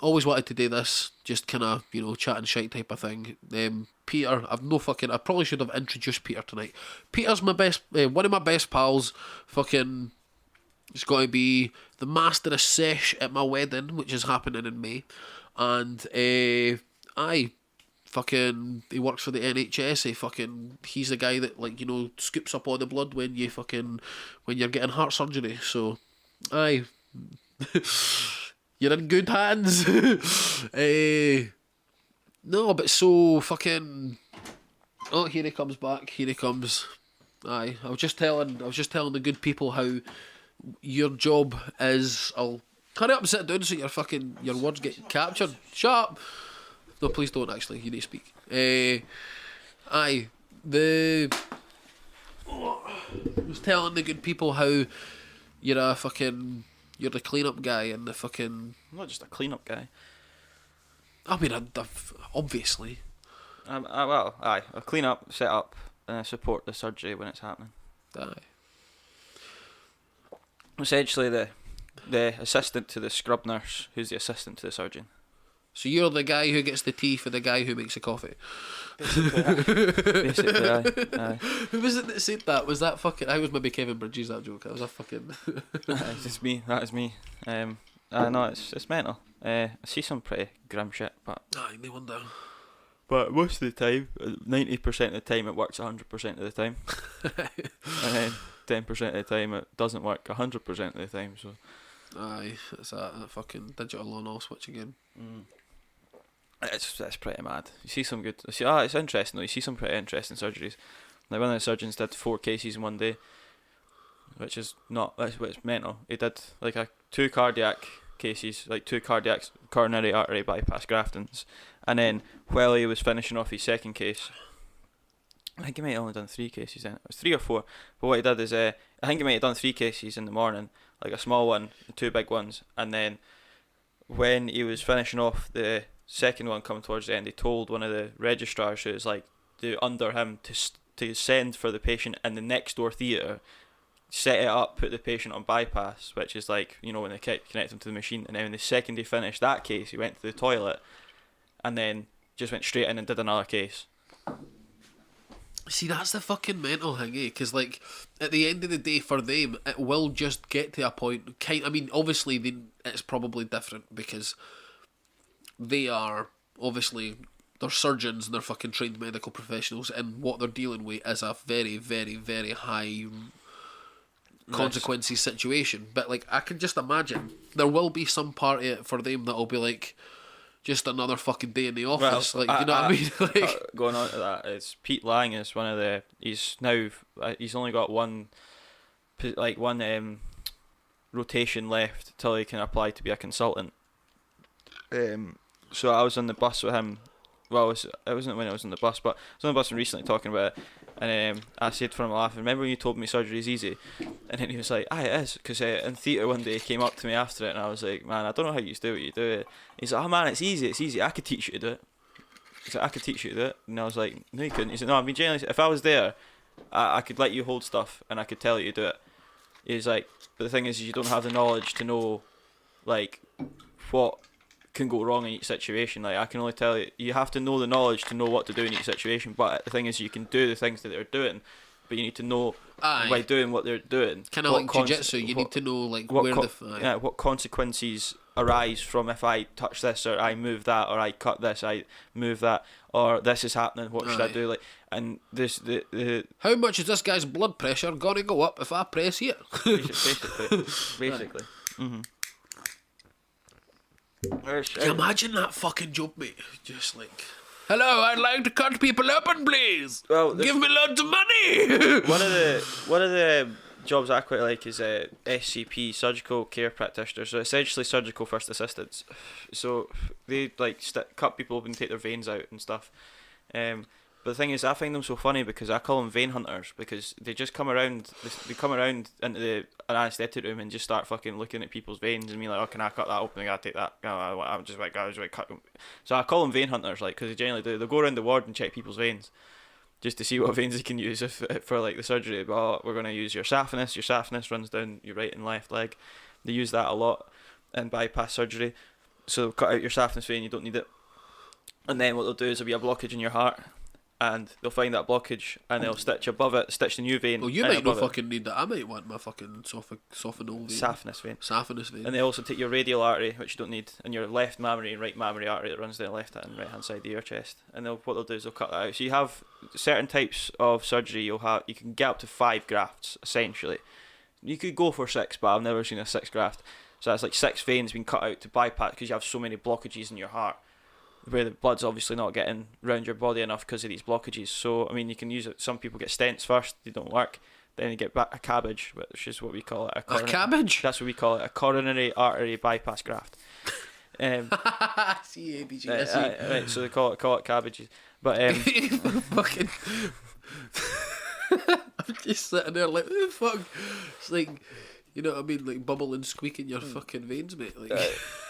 Always wanted to do this, just kind of, you know, chat and shite type of thing. Peter, I probably should have introduced Peter tonight. Peter's my best, one of my best pals. Fucking, it's got to be the master of sesh at my wedding, which is happening in May. And he works for the NHS. He's the guy that, like, you know, scoops up all the blood when you're getting heart surgery. So, you're in good hands. No, but so fucking. Oh, here he comes back. Here he comes. I was just telling the good people how your job is. I'll hurry up and sit down so your words get captured. Shut up. No, please don't. Actually, you need to speak. I was telling the good people how you're the clean-up guy and the fucking. I'm not just a clean-up guy. I mean, obviously. I clean up, set up, and I support the surgery when it's happening. Aye. Essentially, the assistant to the scrub nurse, who's the assistant to the surgeon. So you're the guy who gets the tea for the guy who makes the coffee. Basically, aye. Who was it that said that? Was that fucking? I was maybe Kevin Bridges, that joke. That was a fucking. It's just me. That is me. No, it's mental. I see some pretty grim shit, but. Aye, no wonder. But most of the time, 90% of the time, it works 100% of the time, and then 10% of the time, it doesn't work 100% of the time. So. Aye, it's that fucking digital on-off switch again. It's pretty mad. You see some good. It's interesting though. You see some pretty interesting surgeries. Like one of the surgeons did 4 cases in one day, which is mental. He did like 2 cardiac cases, like 2 coronary artery bypass graftings, and then while he was finishing off his second case, I think he might have only done 3 cases then. It was 3 or 4. But what he did is, I think he might have done 3 cases in the morning, like a small one, 2 big ones, and then when he was finishing off the second one coming towards the end, he told one of the registrars who was like under him to send for the patient in the next door theatre, set it up, put the patient on bypass, which is like, you know, when they connect him to the machine, and then when the second he finished that case, he went to the toilet and then just went straight in and did another case. See, that's the fucking mental thing, eh? Because, like, at the end of the day, for them, it will just get to a point. I mean, obviously, it's probably different because they are, obviously, they're surgeons and they're fucking trained medical professionals, and what they're dealing with is a very, very, very high consequences situation. But, like, I can just imagine there will be some part of it for them that'll be like, just another fucking day in the office, you know what I mean? Like, going on to that, it's Pete Lang is one of the. He's only got one rotation left till he can apply to be a consultant. So I was on the bus with him. Well, it wasn't when I was on the bus, but I was on the bus recently talking about it, and I said for him laughing, "Remember when you told me surgery is easy?" And then he was like, "It is," because in theatre one day he came up to me after it, and I was like, "Man, I don't know how you do what you do it." He's like, "Oh man, it's easy. I could teach you to do it." He's like, "I could teach you to do it," and I was like, "No, you couldn't." He's like, "No, I mean genuinely, if I was there, I could let you hold stuff and I could tell you to do it." He's like, "But the thing is you don't have the knowledge to know, like, what can go wrong in each situation. Like, I can only tell you have to know the knowledge to know what to do in each situation, but the thing is you can do the things that they're doing, but you need to know by doing what they're doing, kind of like jiu-jitsu, you need to know like what consequences arise from if I touch this, or I move that, or I cut this, I move that, or this is happening, what should I do? Like, and this the how much is this guy's blood pressure gonna go up if I press here? basically. Mm-hmm. Can you imagine that fucking joke, mate? Just like, hello, I'd like to cut people open, please. Well, give me loads of money. one of the jobs I quite like is SCP, surgical care practitioners. So essentially surgical first assistants. So they like cut people open, take their veins out and stuff. But the thing is, I find them so funny because I call them vein hunters, because they just come around. They come around into an anaesthetic room and just start fucking looking at people's veins and be like, "Oh, can I cut that open? I gotta take that." I'm just like, cut them. So I call them vein hunters, like, because they generally do. They'll go around the ward and check people's veins, just to see what veins they can use for like the surgery. But we're gonna use your saphenous. Your saphenous runs down your right and left leg. They use that a lot in bypass surgery. So they'll cut out your saphenous vein. You don't need it. And then what they'll do is there'll be a blockage in your heart, and they'll find that blockage and they'll stitch above it, stitch the new vein. Well, you might not fucking need that. I might want my fucking sophanol vein. Saphenous vein. Saphenous vein. And they also take your radial artery, which you don't need, and your left mammary and right mammary artery that runs down the left and right hand side of your chest. And what they'll do is they'll cut that out. So you have certain types of surgery. You can get up to 5 grafts essentially. You could go for 6, but I've never seen a 6 graft. So that's like 6 veins being cut out to bypass, because you have so many blockages in your heart, where the blood's obviously not getting round your body enough because of these blockages. So, I mean, you can use it. Some people get stents first, they don't work. Then you get back a cabbage, which is what we call it. A cabbage? That's what we call it, a coronary artery bypass graft. C-A-B-G. Right, so they call it cabbages. But, fucking... I'm just sitting there like, oh, fuck. It's like, you know what I mean? Like, bubble and squeak in your fucking veins, mate. Like...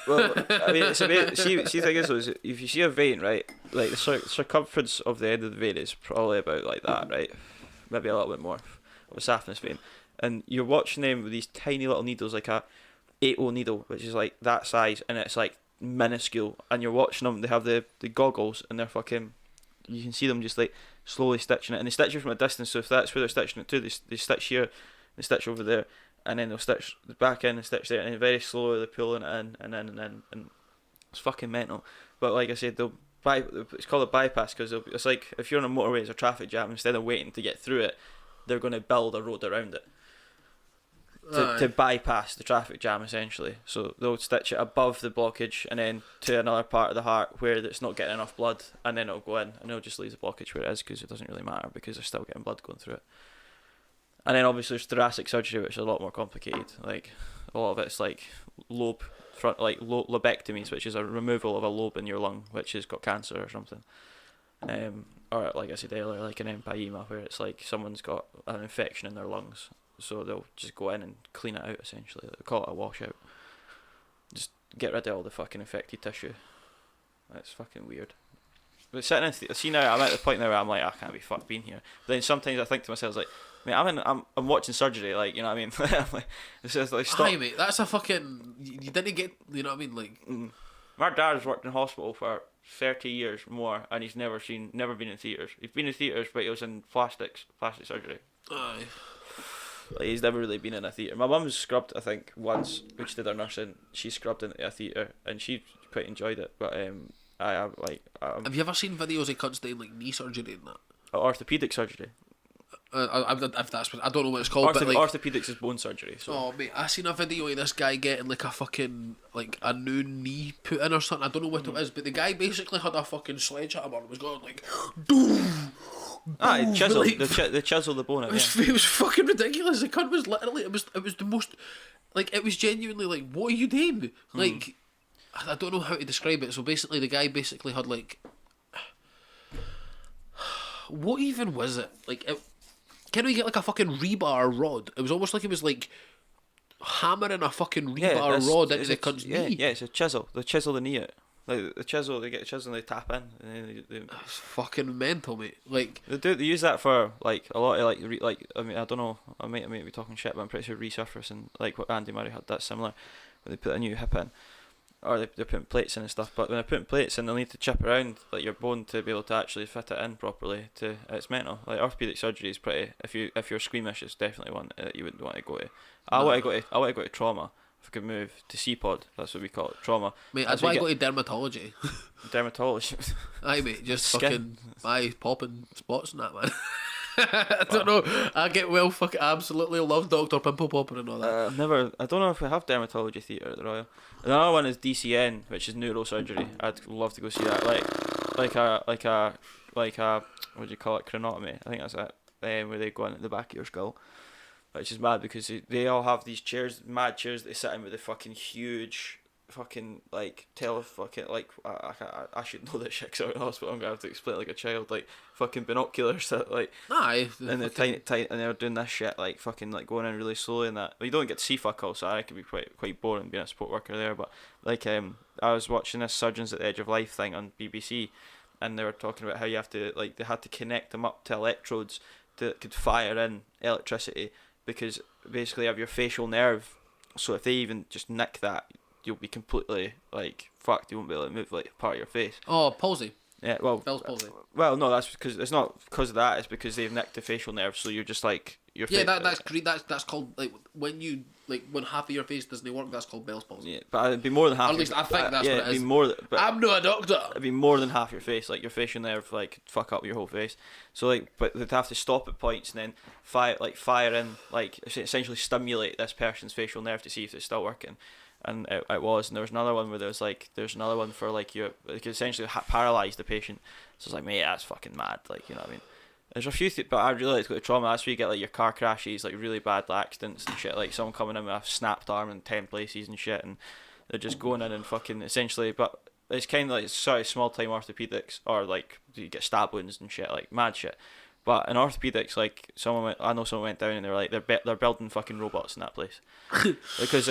Well, I mean, it's a bit, see, the thing is, though, is if you see a vein, right, like the circumference of the end of the vein is probably about like that, right, maybe a little bit more of a saphenous vein, and you're watching them with these tiny little needles, like a 8-0 needle, which is like that size, and it's like minuscule, and you're watching them. They have the goggles, and they're fucking, you can see them just like slowly stitching it, and they stitch it from a distance. So if that's where they're stitching it to, they stitch here, they stitch over there. And then they'll stitch the back in and stitch there, and then very slowly they're pulling it in, and it's fucking mental. But like I said, it's called a bypass because it's like if you're on a motorway, there's a traffic jam, instead of waiting to get through it, they're going to build a road around it to bypass the traffic jam essentially. So they'll stitch it above the blockage and then to another part of the heart where it's not getting enough blood, and then it'll go in and it'll just leave the blockage where it is, because it doesn't really matter because they're still getting blood going through it. And then obviously there's thoracic surgery, which is a lot more complicated. Like a lot of it's like lobectomies, which is a removal of a lobe in your lung, which has got cancer or something. Or like I said earlier, like an empyema, where it's like someone's got an infection in their lungs, so they'll just go in and clean it out essentially. They call it a washout. Just get rid of all the fucking infected tissue. That's fucking weird. But sitting in see now, I'm at the point now where I'm like, I can't be fucked being here. But then sometimes I think to myself, like, mate, I'm watching surgery, like, you know what I mean? Like, it's just like, stop. Aye, mate, that's a fucking, you didn't get, you know what I mean, like. My dad's worked in hospital for 30 years more, and he's never been in theatres. He's been in theatres, but he was in plastic surgery. Aye. Like, he's never really been in a theatre. My mum's scrubbed, I think, once, which did her nursing. She scrubbed into a theatre, and she quite enjoyed it, but have you ever seen videos of cunts doing like knee surgery and that? Orthopaedic surgery. If that's what, I don't know what it's called, but like, orthopaedics is bone surgery. So. Oh mate, I seen a video of this guy getting like a fucking like a new knee put in or something. I don't know what it is, but the guy basically had a fucking sledgehammer and was going like, doom. Chisel. Like, they chisel the bone out. It was fucking ridiculous. The cunt was literally it was the most, like, it was genuinely like, what are you doing? Like, I don't know how to describe it. So basically, the guy basically had like, what even was it? Like, can we get like a fucking rebar rod? It was almost like it was like hammering a fucking rebar rod into the cunt's knee. Yeah, it's a chisel. They chisel the knee out. Like the chisel, they get a chisel and they tap in, and then they it's fucking mental, mate. Like they use that for like a lot of like I mean, I don't know, I might be talking shit, but I'm pretty sure resurfacing, like what Andy Murray had, that similar, where they put a new hip in, or they're putting plates in and stuff. But when they're putting plates in, they'll need to chip around like your bone to be able to actually fit it in properly. It's mental. Like orthopedic surgery is pretty. If you're squeamish, it's definitely one that you wouldn't want to go to. I want to go to trauma. If I could move to C-pod, that's what we call it, trauma. Mate, that's why I go to dermatology. Dermatology. Aye, mate, just Skin. fucking popping spots and that, man. I don't know. I get well fucking absolutely love Dr. Pimple Popper and all that. I don't know if we have dermatology theatre at the Royal. Another one is DCN, which is neurosurgery. I'd love to go see that. Like a what do you call it? Craniotomy. I think that's it. Where they go in at the back of your skull. Which is mad because they all have these chairs, mad chairs that they sit in with the fucking huge fucking like I should know this shit because I'm in hospital. I'm gonna have to explain it like a child, like fucking binoculars that like Aye. and they're tight and they're doing this shit like fucking like going in really slowly and that. But you don't get to see fuck all, so I could be quite boring being a support worker there. But like I was watching this Surgeons at the Edge of Life thing on BBC, and they were talking about how you have to like they had to connect them up to electrodes that could fire in electricity because basically you have your facial nerve. So if they even just nick that, you'll be completely like fucked. You won't be able to move like part of your face. Oh, palsy. Yeah, well, Bell's palsy. Well, no, that's because it's not because of that. It's because they've nicked the facial nerve, so you're just like your face. Yeah, that's great. That's called like when half of your face doesn't work. That's called Bell's palsy. Yeah, but it'd be more than half. Or at least I think that's what it is. It'd be more. But I'm not a doctor. It'd be more than half your face. Like your facial nerve, like fuck up your whole face. So like, but they'd have to stop at points and then fire in, like essentially stimulate this person's facial nerve to see if it's still working. And it was, and there was another one where there's another one for like you like essentially paralyze the patient. So it's like, mate, that's fucking mad. Like, you know what I mean? There's a few, but I really like to go to trauma. That's where you get like your car crashes, like really bad accidents and shit. Like someone coming in with a snapped arm in 10 places and shit, and they're just going in and fucking essentially. But it's kind of like small time orthopedics, or like you get stab wounds and shit, like mad shit. But in orthopedics, like I know someone went down and they're like they're building fucking robots in that place because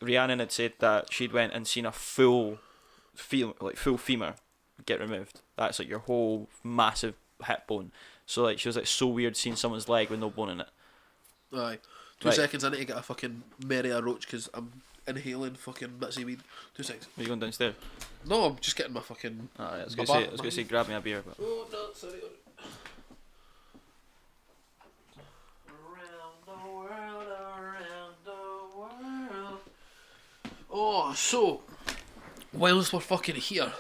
Rhiannon had said that she'd went and seen a full femur get removed. That's like your whole massive hip bone. So like she was like so weird seeing someone's leg with no bone in it. Aye. 2 seconds, I need to get a fucking Mary a roach because I'm inhaling fucking bits of weed. 2 seconds. Are you going downstairs? No, I'm just getting my fucking. Alright, I was gonna say grab me a beer, but. Oh no, sorry. Oh, so whilst we're fucking here,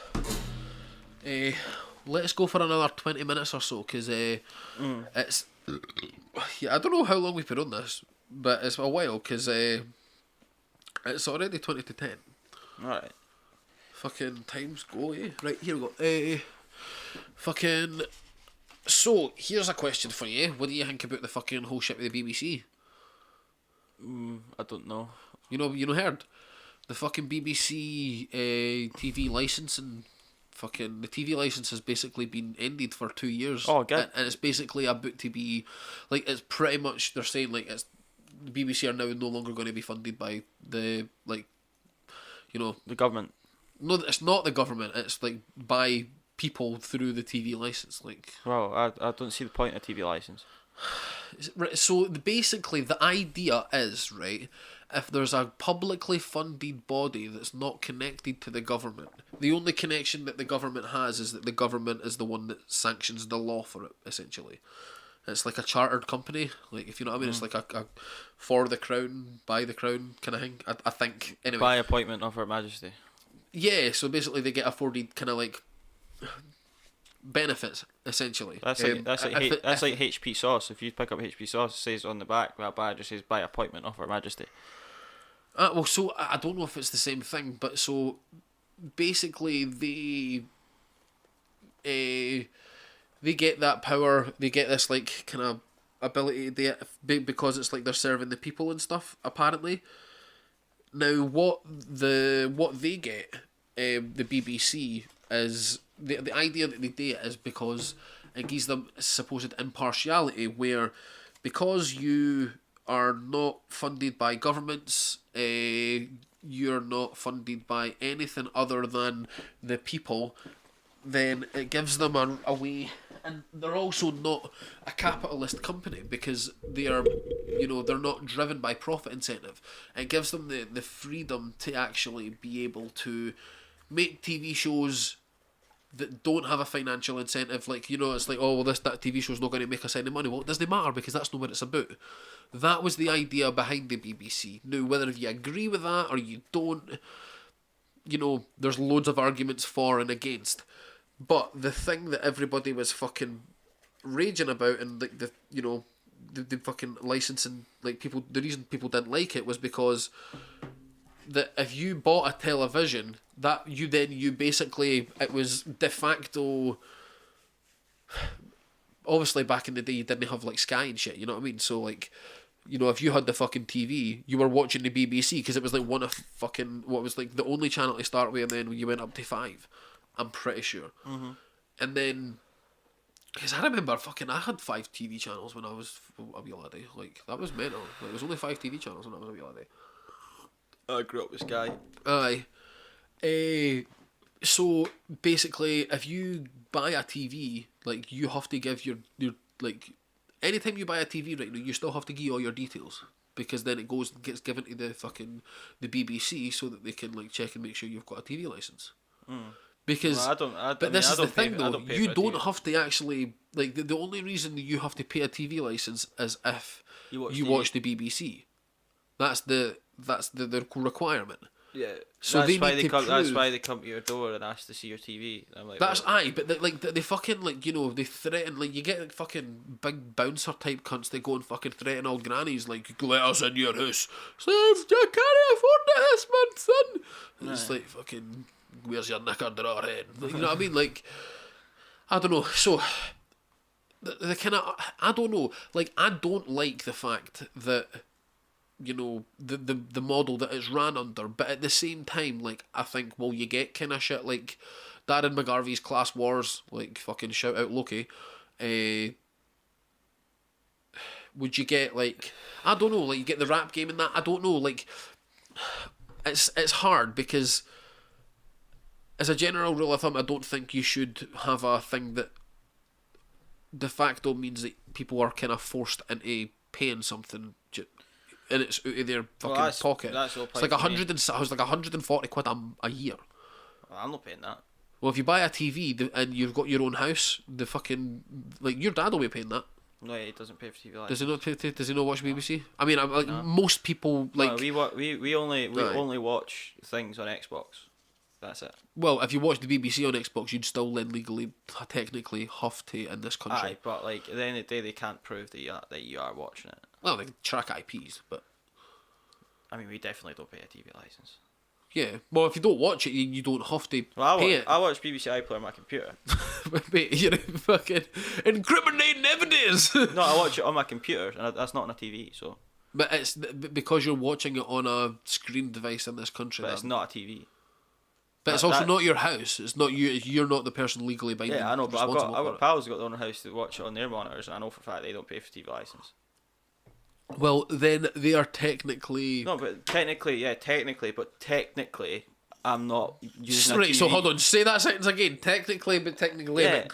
let's go for another 20 minutes or so, because it's I don't know how long we've been on this, but it's a while, because it's already 20 to 10. Alright. Fucking times go, eh? Right, here we go. Fucking. So, here's a question for you. What do you think about the fucking whole shit with the BBC? I don't know. You know, heard? The fucking BBC TV licensing, fucking the TV license has basically been ended for 2 years. Oh, good. And it's basically about to be, like, it's pretty much, they're saying, like, it's the BBC are now no longer going to be funded by the, like, you know, The government. no, it's not the government. It's like by people through the TV license, like. Well, I don't see the point of a TV license. Right, so basically the idea is, right, if there's a publicly funded body that's not connected to the government, the only connection that the government has is that the government is the one that sanctions the law for it, essentially. It's like a chartered company, like, if you know what I mean. It's like a for the crown, by the crown kind of thing, I think, anyway. By appointment of Her Majesty. Yeah, so basically they get afforded kind of like benefits, essentially. That's like HP sauce. If you pick up HP sauce, it says on the back, well, it just says by appointment of Her Majesty. Well, so I don't know if it's the same thing, but so basically they get that power, they get this like kind of ability to do it because it's like they're serving the people and stuff, apparently. Now what they get, the BBC, is the idea that they do it is because it gives them supposed impartiality, where because you are not funded by governments, you're not funded by anything other than the people, then it gives them a way. And they're also not a capitalist company because they are, they're not driven by profit incentive. It gives them the freedom to actually be able to make TV shows that don't have a financial incentive. Like, it's like, oh, well, that TV show's not going to make us any money. Well, it doesn't matter because that's not what it's about. That was the idea behind the BBC. Now, whether you agree with that or you don't, there's loads of arguments for and against. But the thing that everybody was fucking raging about, and like the fucking licensing, like people, the reason people didn't like it was because that if you bought a television, that you basically, it was de facto. Obviously, back in the day, you didn't have like Sky and shit. You know what I mean? So like, if you had the fucking TV, you were watching the BBC because it was like one of fucking what was like the only channel to start with, and then you went up to 5. I'm pretty sure. Mm-hmm. And then, because I remember I had 5 TV channels when I was a wee laddie. Like, that was mental. Like, there was only 5 TV channels when I was a wee laddie. I grew up with Sky. Aye. So, basically, if you buy a TV, like, you have to give your like, anytime you buy a TV right now, you still have to give all your details. Because then gets given to the BBC so that they can, like, check and make sure you've got a TV licence. Mm. Because, this is the thing though, you don't have to actually, like, the only reason that you have to pay a TV licence is if you watch the BBC. That's the requirement. Yeah, so that's why they come to your door and ask to see your TV. I'm like, that's but they fucking, like, they threaten, like, you get like fucking big bouncer type cunts that go and fucking threaten old grannies, like, let us in your house. So you can't afford this month, son. And it's like, fucking, where's your knicker drawer head? Like, you know what I mean? Like, I don't know. So the kind of, I don't know. Like, I don't like the fact that, the model that it's ran under, but at the same time, like, I think, well, you get kind of shit like Darren McGarvey's Class Wars, like, fucking shout out Loki. Would you get, like, I don't know, like, you get the rap game in that? I don't know, like, it's hard because, as a general rule of thumb, I don't think you should have a thing that de facto means that people are kind of forced into paying something and it's out of their fucking pocket. It's like 140 quid a year. Well, I'm not paying that. Well, if you buy a TV and you've got your own house, the fucking, like, your dad will be paying that. No, he doesn't pay for TV license. Does he not pay? Does he not watch BBC? I mean, like, most people, like, no, we only watch things on Xbox. That's it. Well, if you watch the BBC on Xbox, you'd still then legally, technically, have to in this country. Aye, but, like, at the end of the day, they can't prove that you are watching it. Well, they track IPs, but... I mean, we definitely don't pay a TV licence. Yeah, well, if you don't watch it, you don't have to pay it. I watch BBC iPlayer on my computer. Mate, you're fucking incriminating evidence! No, I watch it on my computer, and that's not on a TV, so... But it's because you're watching it on a screen device in this country. But it's not a TV. But it's also not your house. It's not you. You're not the person legally binding. Yeah, I know, but I've got pals who got their own house to watch it on their monitors, and I know for a fact they don't pay for TV licence. Well, then they are technically... No, but technically, I'm not using Right, so hold on, say that sentence again. Technically, but technically... Yeah,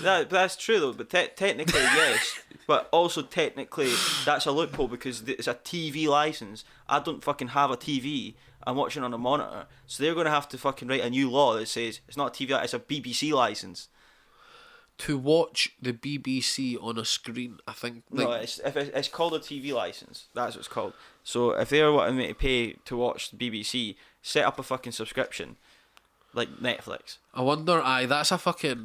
that's true though, but technically, yes. But also, technically, that's a loophole because it's a TV licence. I don't fucking have a TV. I'm watching on a monitor. So they're going to have to fucking write a new law that says it's not a TV, it's a BBC licence. To watch the BBC on a screen, I think... No, it's called a TV licence. That's what it's called. So if they're wanting me to pay to watch the BBC, set up a fucking subscription. Like Netflix. I wonder, that's like a...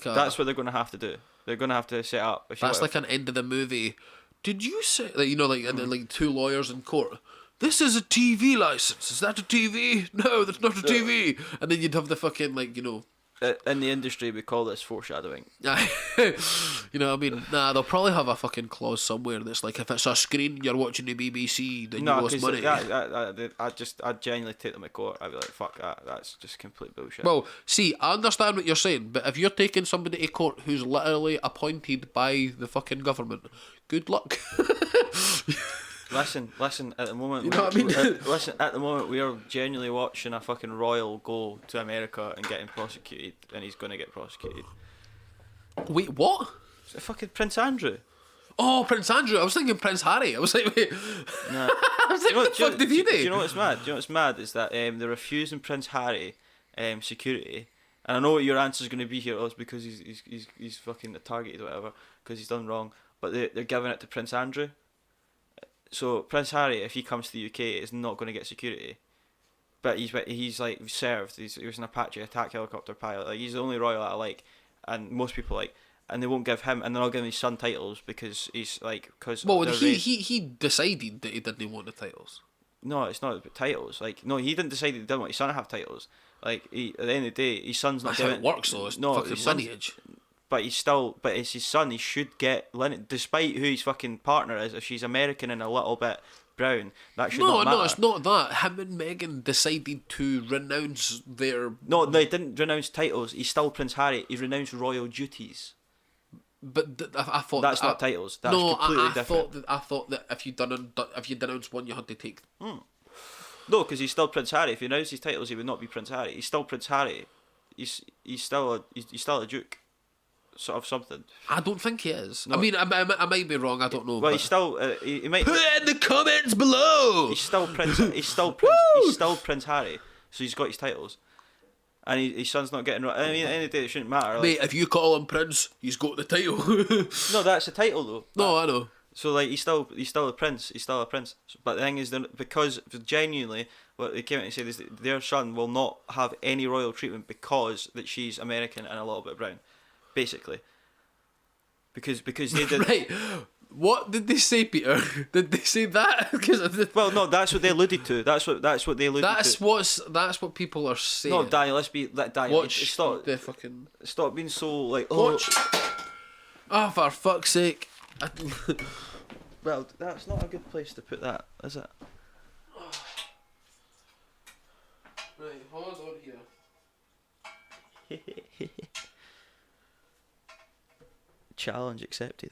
That's what they're going to have to do. They're going to have to set up... That's like an end of the movie. Did you say... Like, and then, like, 2 lawyers in court. This is a TV licence. Is that a TV? No, that's not a TV. And then you'd have the fucking, like, in the industry, we call this foreshadowing. You know what I mean? Nah, they'll probably have a fucking clause somewhere that's like, if it's a screen, you're watching the BBC, then you lost money. I'd genuinely take them to court. I'd be like, fuck that. That's just complete bullshit. Well, see, I understand what you're saying, but if you're taking somebody to court who's literally appointed by the fucking government, good luck. Listen. At the moment, you know what I mean? At the moment, we are genuinely watching a fucking royal go to America and getting prosecuted, and he's going to get prosecuted. Wait, what? It's fucking Prince Andrew. Oh, Prince Andrew. I was thinking Prince Harry. I was like, wait. Nah. I was like, what the fuck did he do? Do you know what's mad? Is that they're refusing Prince Harry security. And I know what your answer is going to be here. Oh, it's because he's fucking targeted or whatever because he's done wrong. But they're giving it to Prince Andrew. So Prince Harry, if he comes to the UK, is not going to get security. But he's like served. He was an Apache attack helicopter pilot. Like, he's the only royal that I like, and most people like. and they won't give him, and they're not giving his son titles because he's like, Well, he decided that he didn't want the titles. No, it's not about titles. Like, no, he didn't decide that he didn't want his son to have titles. Like, at the end of the day, his son's not That's giving. how it works, though. It's fucking lineage. But it's his son. He should get lineage, despite who his fucking partner is. If she's American and a little bit brown, that should not matter. No, it's not that. Him and Meghan decided to renounce their. No, they didn't renounce titles. He's still Prince Harry. He renounced royal duties. But I thought that's not titles. That's completely different. I thought that if you denounced one, you had to take. No, because he's still Prince Harry. If he renounced his titles, he would not be Prince Harry. He's still Prince Harry. He's still a duke, sort of something. I don't think he is. No. I mean, I might be wrong. I don't know. Well, he's still. He might. Put it in the comments below. He's still Prince. He's still Prince Harry. So he's got his titles, and his son's not getting. I mean, at the end of the day, it shouldn't matter. Mate, if you call him Prince, he's got the title. No, that's a title though. No, I know. So like he's still a prince. He's still a prince. But the thing is, because genuinely, what they came out and said is that their son will not have any royal treatment because that she's American and a little bit brown, basically. Because they did. Right. What did they say, Peter? Did they say that? Well, no, that's what they alluded to. That's what they alluded to. That's what people are saying. No, Daniel, Daniel. Watch the fucking. Stop being so like. Oh. Watch. Oh, for fuck's sake. Well, that's not a good place to put that, is it? Right, hold on here. Challenge accepted.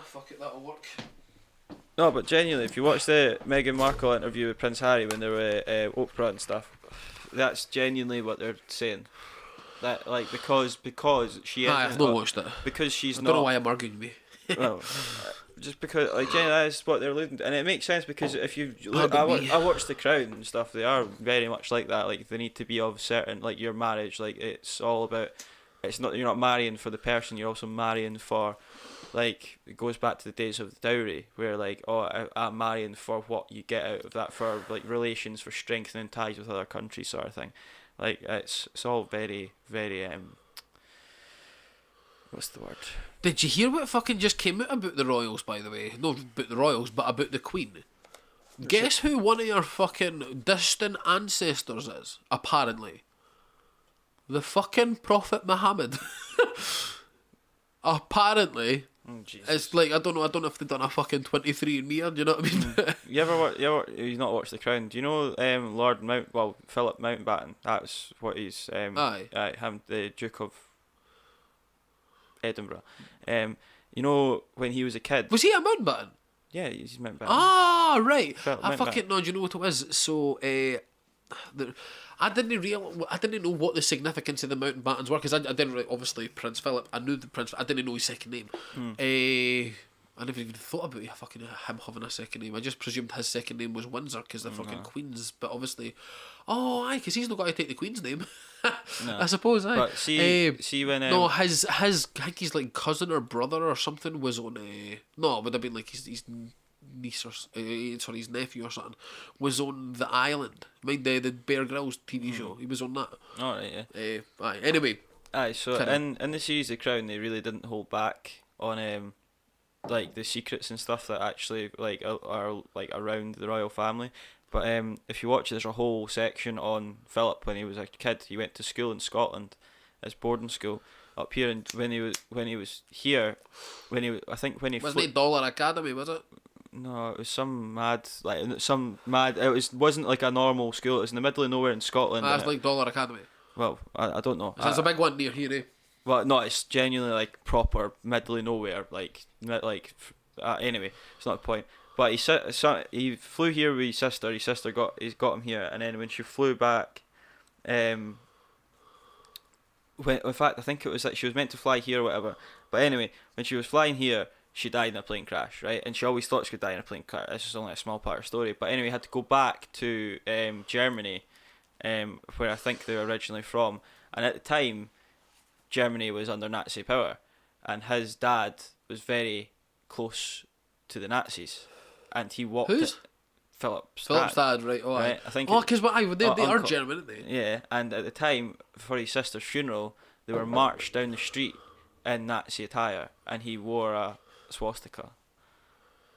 Fuck it, that'll work. No, but genuinely, if you watch the Meghan Markle interview with Prince Harry when they were Oprah and stuff, that's genuinely what they're saying. That like because she is. I've not watched it. Because she's I not. don't know why I'm arguing with you. Well, just because like genuinely that's what they're alluding to, and it makes sense because if you look, I watch The Crown and stuff, they are very much like that. Like they need to be of certain like your marriage. Like it's all about. It's not you're not marrying for the person. You're also marrying for. Like it goes back to the days of the dowry, where like I'm marrying for what you get out of that, for like relations, for strengthening ties with other countries, sort of thing. Like it's all very very what's the word? Did you hear what fucking just came out about the royals? By the way, not about the royals, but about the Queen. Guess who one of your fucking distant ancestors is? Apparently, the fucking Prophet Muhammad. Apparently. Oh, Jesus. It's like I don't know if they've done a fucking 23andMe, do you know what I mean? You've not watched The Crown. Do you know Philip Mountbatten? That's what he's him, the Duke of Edinburgh. You know when he was a kid. Was he a Mountbatten? Yeah, he's Mountbatten. Ah, right. Philip I Mountbatten. fucking know. Do you know what it was? So, I didn't know what the significance of the Mountbattens were because I didn't really, obviously Prince Philip. I knew the Prince. I didn't know his second name. I never even thought about him having a second name. I just presumed his second name was Windsor because the fucking Queen's. But obviously, because he's not got to take the Queen's name. No. I suppose. But see when no, his I think his like cousin or brother or something was on no, it would have been like his niece or his nephew or something was on The Island. Mind the Bear Grylls TV show. He was on that. all right, yeah. Anyway. So in the series The Crown, they really didn't hold back on like the secrets and stuff that actually like are like around the royal family. But if you watch, there's a whole section on Philip when he was a kid. He went to school in Scotland, as boarding school up here, and when he was here, wasn't it Dollar Academy, was it? No, it was some mad. It wasn't like a normal school. It was in the middle of nowhere in Scotland. That's like Dollar Academy. Well, I don't know. There's a big one near here, eh? Well, no, it's genuinely like proper middle of nowhere. Anyway, it's not the point. But he flew here with his sister. His sister got him here, and then when she flew back, in fact I think it was like she was meant to fly here or whatever. But anyway, when she was flying here, she died in a plane crash, right? And she always thought she could die in a plane crash. This is only a small part of her story. But anyway, had to go back to Germany, where I think they were originally from. And at the time, Germany was under Nazi power, and his dad was very close to the Nazis, and he walked. Philip's Philip's dad. dad, right? Oh, Right, I think. because they are uncle. German, aren't they? Yeah, and at the time for his sister's funeral, they were marched down the street in Nazi attire, and he wore a swastika,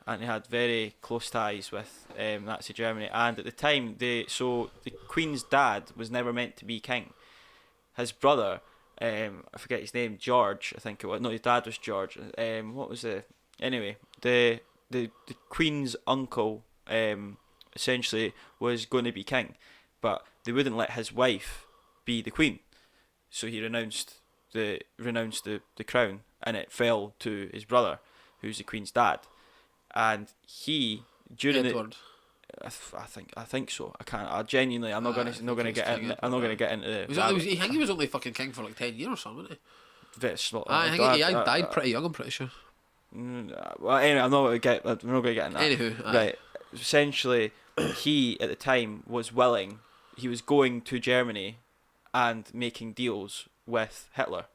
and he had very close ties with Nazi Germany. And at the time, the Queen's dad was never meant to be king. His brother, I forget his name, George, I think it was. No, his dad was George. What was the anyway? The Queen's uncle essentially was going to be king, but they wouldn't let his wife be the queen, so he renounced the crown, and it fell to his brother, who's the Queen's dad, and he during Edward. I think so. I'm not gonna get into I think he was only fucking king for like 10 years or something, wasn't he? I think he died pretty young, I'm pretty sure. Well, anyway, I'm not gonna get into that. Anywho, right. Essentially, he at the time was willing. He was going to Germany and making deals with Hitler.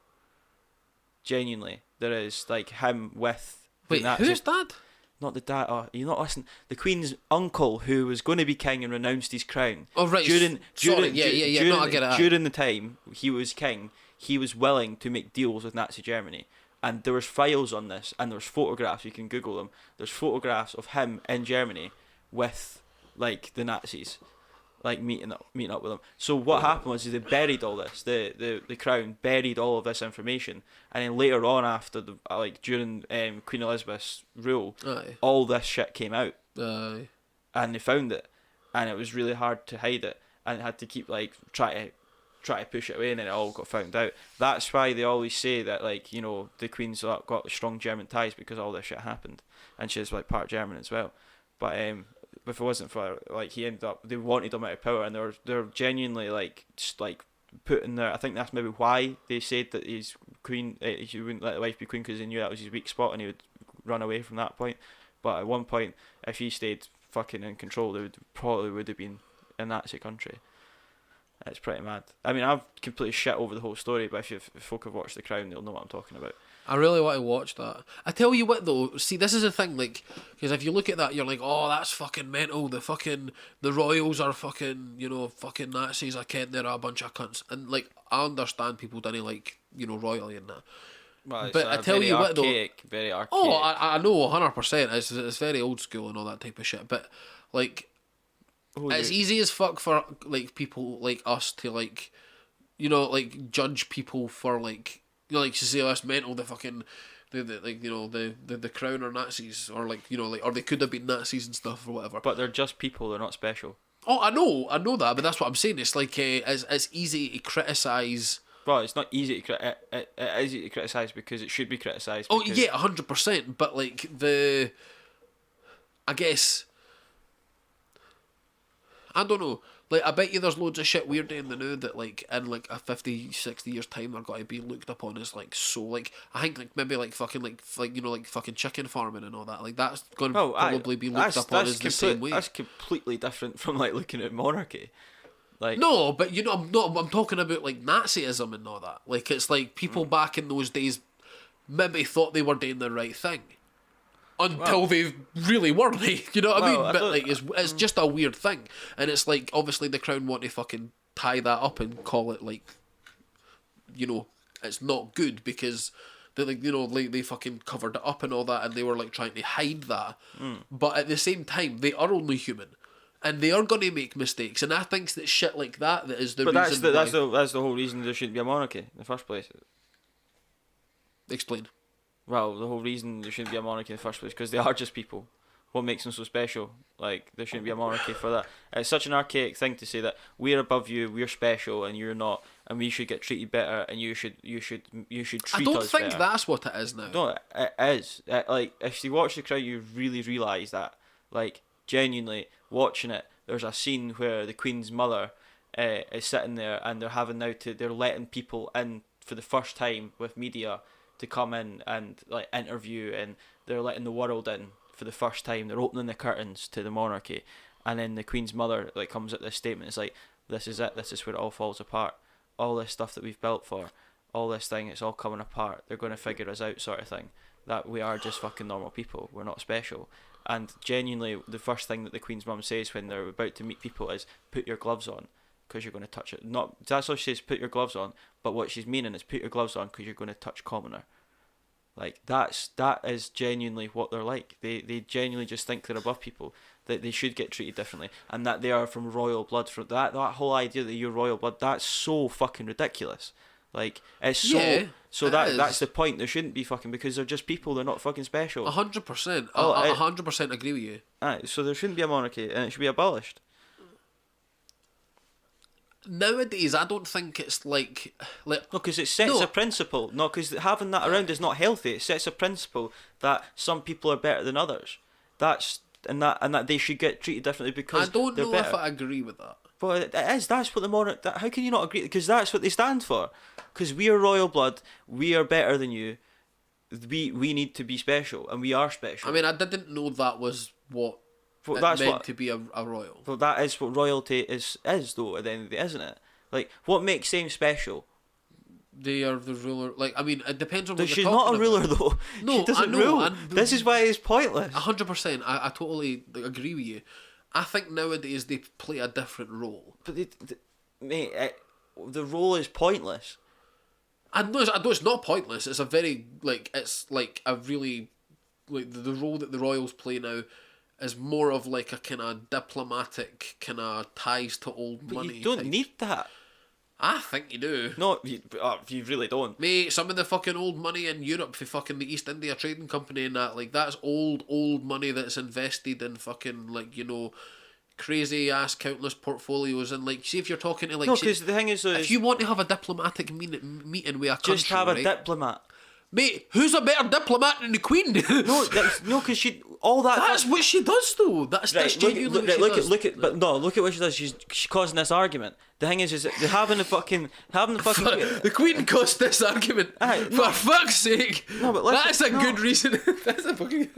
Genuinely, there is like him with. Wait, who's dad? Not the dad. Oh, you're not listening. The Queen's uncle, who was going to be king and renounced his crown. Oh right. During No, I get it. During the time he was king, he was willing to make deals with Nazi Germany, and there was files on this, and there was photographs. You can Google them. There's photographs of him in Germany with like the Nazis, like meeting up with them. So what happened was they buried all this. The crown buried all of this information, and then later on, after during Queen Elizabeth's rule, all this shit came out, and they found it, and it was really hard to hide it, and they had to keep try to push it away, and then it all got found out. That's why they always say that the Queen's got strong German ties, because all this shit happened, and she's part German as well. But if it wasn't for he ended up, they wanted him out of power, and they're genuinely putting there. I think that's maybe why they said that his queen, he wouldn't let the wife be queen, because they knew that was his weak spot and he would run away from that point. But at one point, if he stayed fucking in control, there would have been a Nazi country. It's pretty mad. I mean, I've completely shit over the whole story, but if folk have watched The Crown, they'll know what I'm talking about. I really want to watch that. I tell you what though, see, this is the thing, because if you look at that, you're like, oh, that's fucking mental. The royals are fucking Nazis. I can't. They're a bunch of cunts. And I understand people didn't royalty and that. Well, but I tell you what though, very archaic. Oh, I know 100%. It's very old school and all that type of shit. But it's easy as fuck for people like us to judge people for to say, oh, that's mental, the fucking the crown are Nazis, or or they could have been Nazis and stuff or whatever. But they're just people, they're not special. Oh, I know that, but that's what I'm saying. It's it's easy to criticise. Well, it's not easy to it is easy to criticise because it should be criticised. Oh yeah, 100%. But I guess, I don't know. I bet you there's loads of shit we're doing now that in a 50, 60 years time are going to be looked upon as so I think maybe fucking fucking chicken farming and all that, that's going to probably be looked upon as the same way. That's completely different from looking at monarchy. No, but I'm talking about Nazism and all that. It's people back in those days maybe thought they were doing the right thing. Until they really weren't, you know what I mean? But it's just a weird thing, and it's obviously the Crown want to fucking tie that up and call it it's not good because they fucking covered it up and all that, and they were trying to hide that. But at the same time, they are only human, and they are going to make mistakes, and I think that shit like that is the reason. But that's the whole reason there shouldn't be a monarchy in the first place. Explain. Well, the whole reason there shouldn't be a monarchy in the first place because they are just people. What makes them so special? There shouldn't be a monarchy for that. It's such an archaic thing to say that we're above you, we're special, and you're not, and we should get treated better, and you should treat us better. I don't think that's what it is now. No, it is. If you watch The Crown, you really realise that. Genuinely watching it, there's a scene where the Queen's mother is sitting there, and they're letting people in for the first time with media to come in and interview, and they're letting the world in for the first time. They're opening the curtains to the monarchy, and then the Queen's mother comes at this statement. It's this is it. This is where it all falls apart. All this stuff that we've built for, all this thing, it's all coming apart. They're going to figure us out, sort of thing. That we are just fucking normal people. We're not special. And genuinely, the first thing that the Queen's mum says when they're about to meet people is, put your gloves on, because you're going to touch it. Not, that's all she says, put your gloves on, but what she's meaning is, put your gloves on because you're going to touch commoner. Like, that is genuinely what they're like. They genuinely just think they're above people, that they should get treated differently, and that they are from royal blood. For that whole idea that you're royal blood, that's so fucking ridiculous. Like, it's so that's the point. There shouldn't be fucking, because they're just people. They're not fucking special. 100%. 100% agree with you. So there shouldn't be a monarchy, and it should be abolished. Nowadays, I don't think it's like no, because it sets a principle. No, because having that around is not healthy. It sets a principle that some people are better than others. And that they should get treated differently because I don't they're know better. if I agree with that. Well, it is. That's what the monarch. How can you not agree? Because that's what they stand for. Because we are royal blood. We are better than you. We need to be special, and we are special. I mean, I didn't know that was what that's meant to be a royal. Well, that is what royalty is though. At the end of the day, isn't it? Like, what makes them special? They are the ruler. Like, I mean, it depends on what She's you're not talking a ruler about. though. No, she doesn't I know, rule. This is why it's pointless. 100%. I totally agree with you. I think nowadays they play a different role. But mate, the role is pointless. I know it's not pointless. It's a very it's like a really the role that the royals play now is more of like a kind of diplomatic kind of ties to old But money. you don't type. need that. I think you do. No, you really don't. Mate, some of the fucking old money in Europe for fucking the East India Trading Company and that, like, that's old money that's invested in fucking, like, you know, crazy ass countless portfolios. And, like, see if you're talking to, like, No, because the thing is, if you want to have a diplomatic meeting with a country, just have a right? diplomat. Mate, who's a better diplomat than the Queen? No, because she all that. That's what she does, though. That's genuinely what she does. Look at what she does. She's causing this argument. The thing is they're having the fucking. The Queen caused this argument. For fuck's sake. No, but that's a good reason. That's a fucking.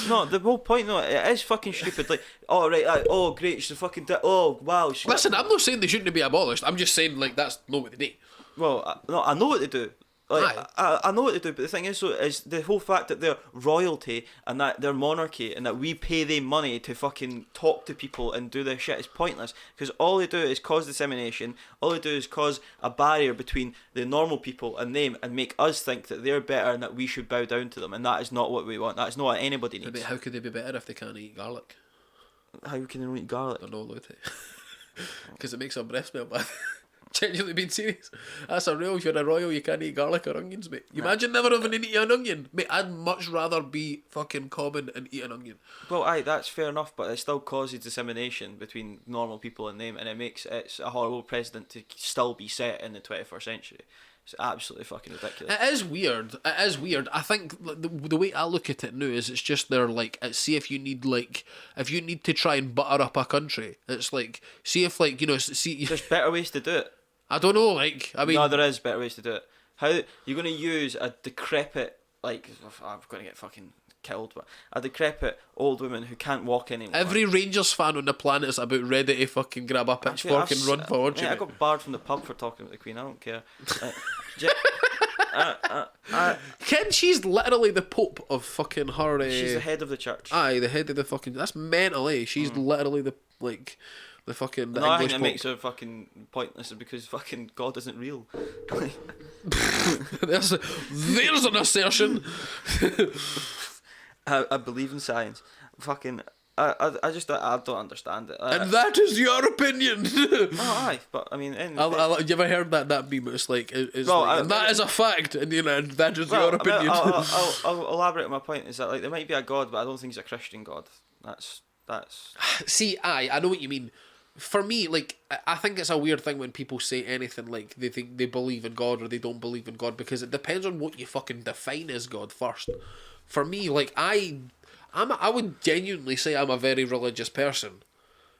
No, the whole point. No, it is fucking stupid. Like, oh right, oh great, she's a fucking. Oh wow. Listen, I'm not saying they shouldn't be abolished. I'm just saying like that's not what they do. Well, no, I know what they do. Like, I know what they do, but the thing is, is the whole fact that they're royalty and that they're monarchy and that we pay them money to fucking talk to people and do their shit is pointless, because all they do is cause dissemination. All they do is cause a barrier between the normal people and them and make us think that they're better and that we should bow down to them, and that is not what we want. That is not what anybody needs. But how could they be better if they can't eat garlic? How can they not eat garlic? They're not allowed to. Because it makes their breath smell bad. Genuinely being serious. That's a real. If you're a royal, you can't eat garlic or onions, mate. You imagine never having to eat an onion, mate. I'd much rather be fucking common and eat an onion. Well, that's fair enough, but it still causes dissemination between normal people and them, and it's a horrible precedent to still be set in the 21st century. It's absolutely fucking ridiculous. It is weird. I think the way I look at it now is it's just they're like, see if you need to try and butter up a country. It's like, see if like, you know, see. There's better ways to do it. I don't know, like, I mean... No, there is better ways to do it. How you're going to use a decrepit, like, I'm going to get fucking killed, but a decrepit old woman who can't walk anymore. Every Rangers fan on the planet is about ready to fucking grab a pitchfork and run forward. I got barred from the pub for talking about the Queen. I don't care. Ken, she's literally the Pope of fucking her... She's the head of the church. Aye, the head of the fucking... That's mental, eh? She's literally the, like... The fucking the no, English I think that Pope. makes her fucking pointless because fucking God isn't real. there's an assertion. I believe in science. Fucking I just don't understand it. And that is your opinion. Oh, aye, but I mean, you ever heard that meme? It's like and that is a fact, and you know, and that is your opinion. I'll elaborate on my point. Is that like there might be a God, but I don't think he's a Christian God. That's. See, I know what you mean. For me, like, I think it's a weird thing when people say anything like they think they believe in God or they don't believe in God, because it depends on what you fucking define as God first. For me, like, I would genuinely say I'm a very religious person.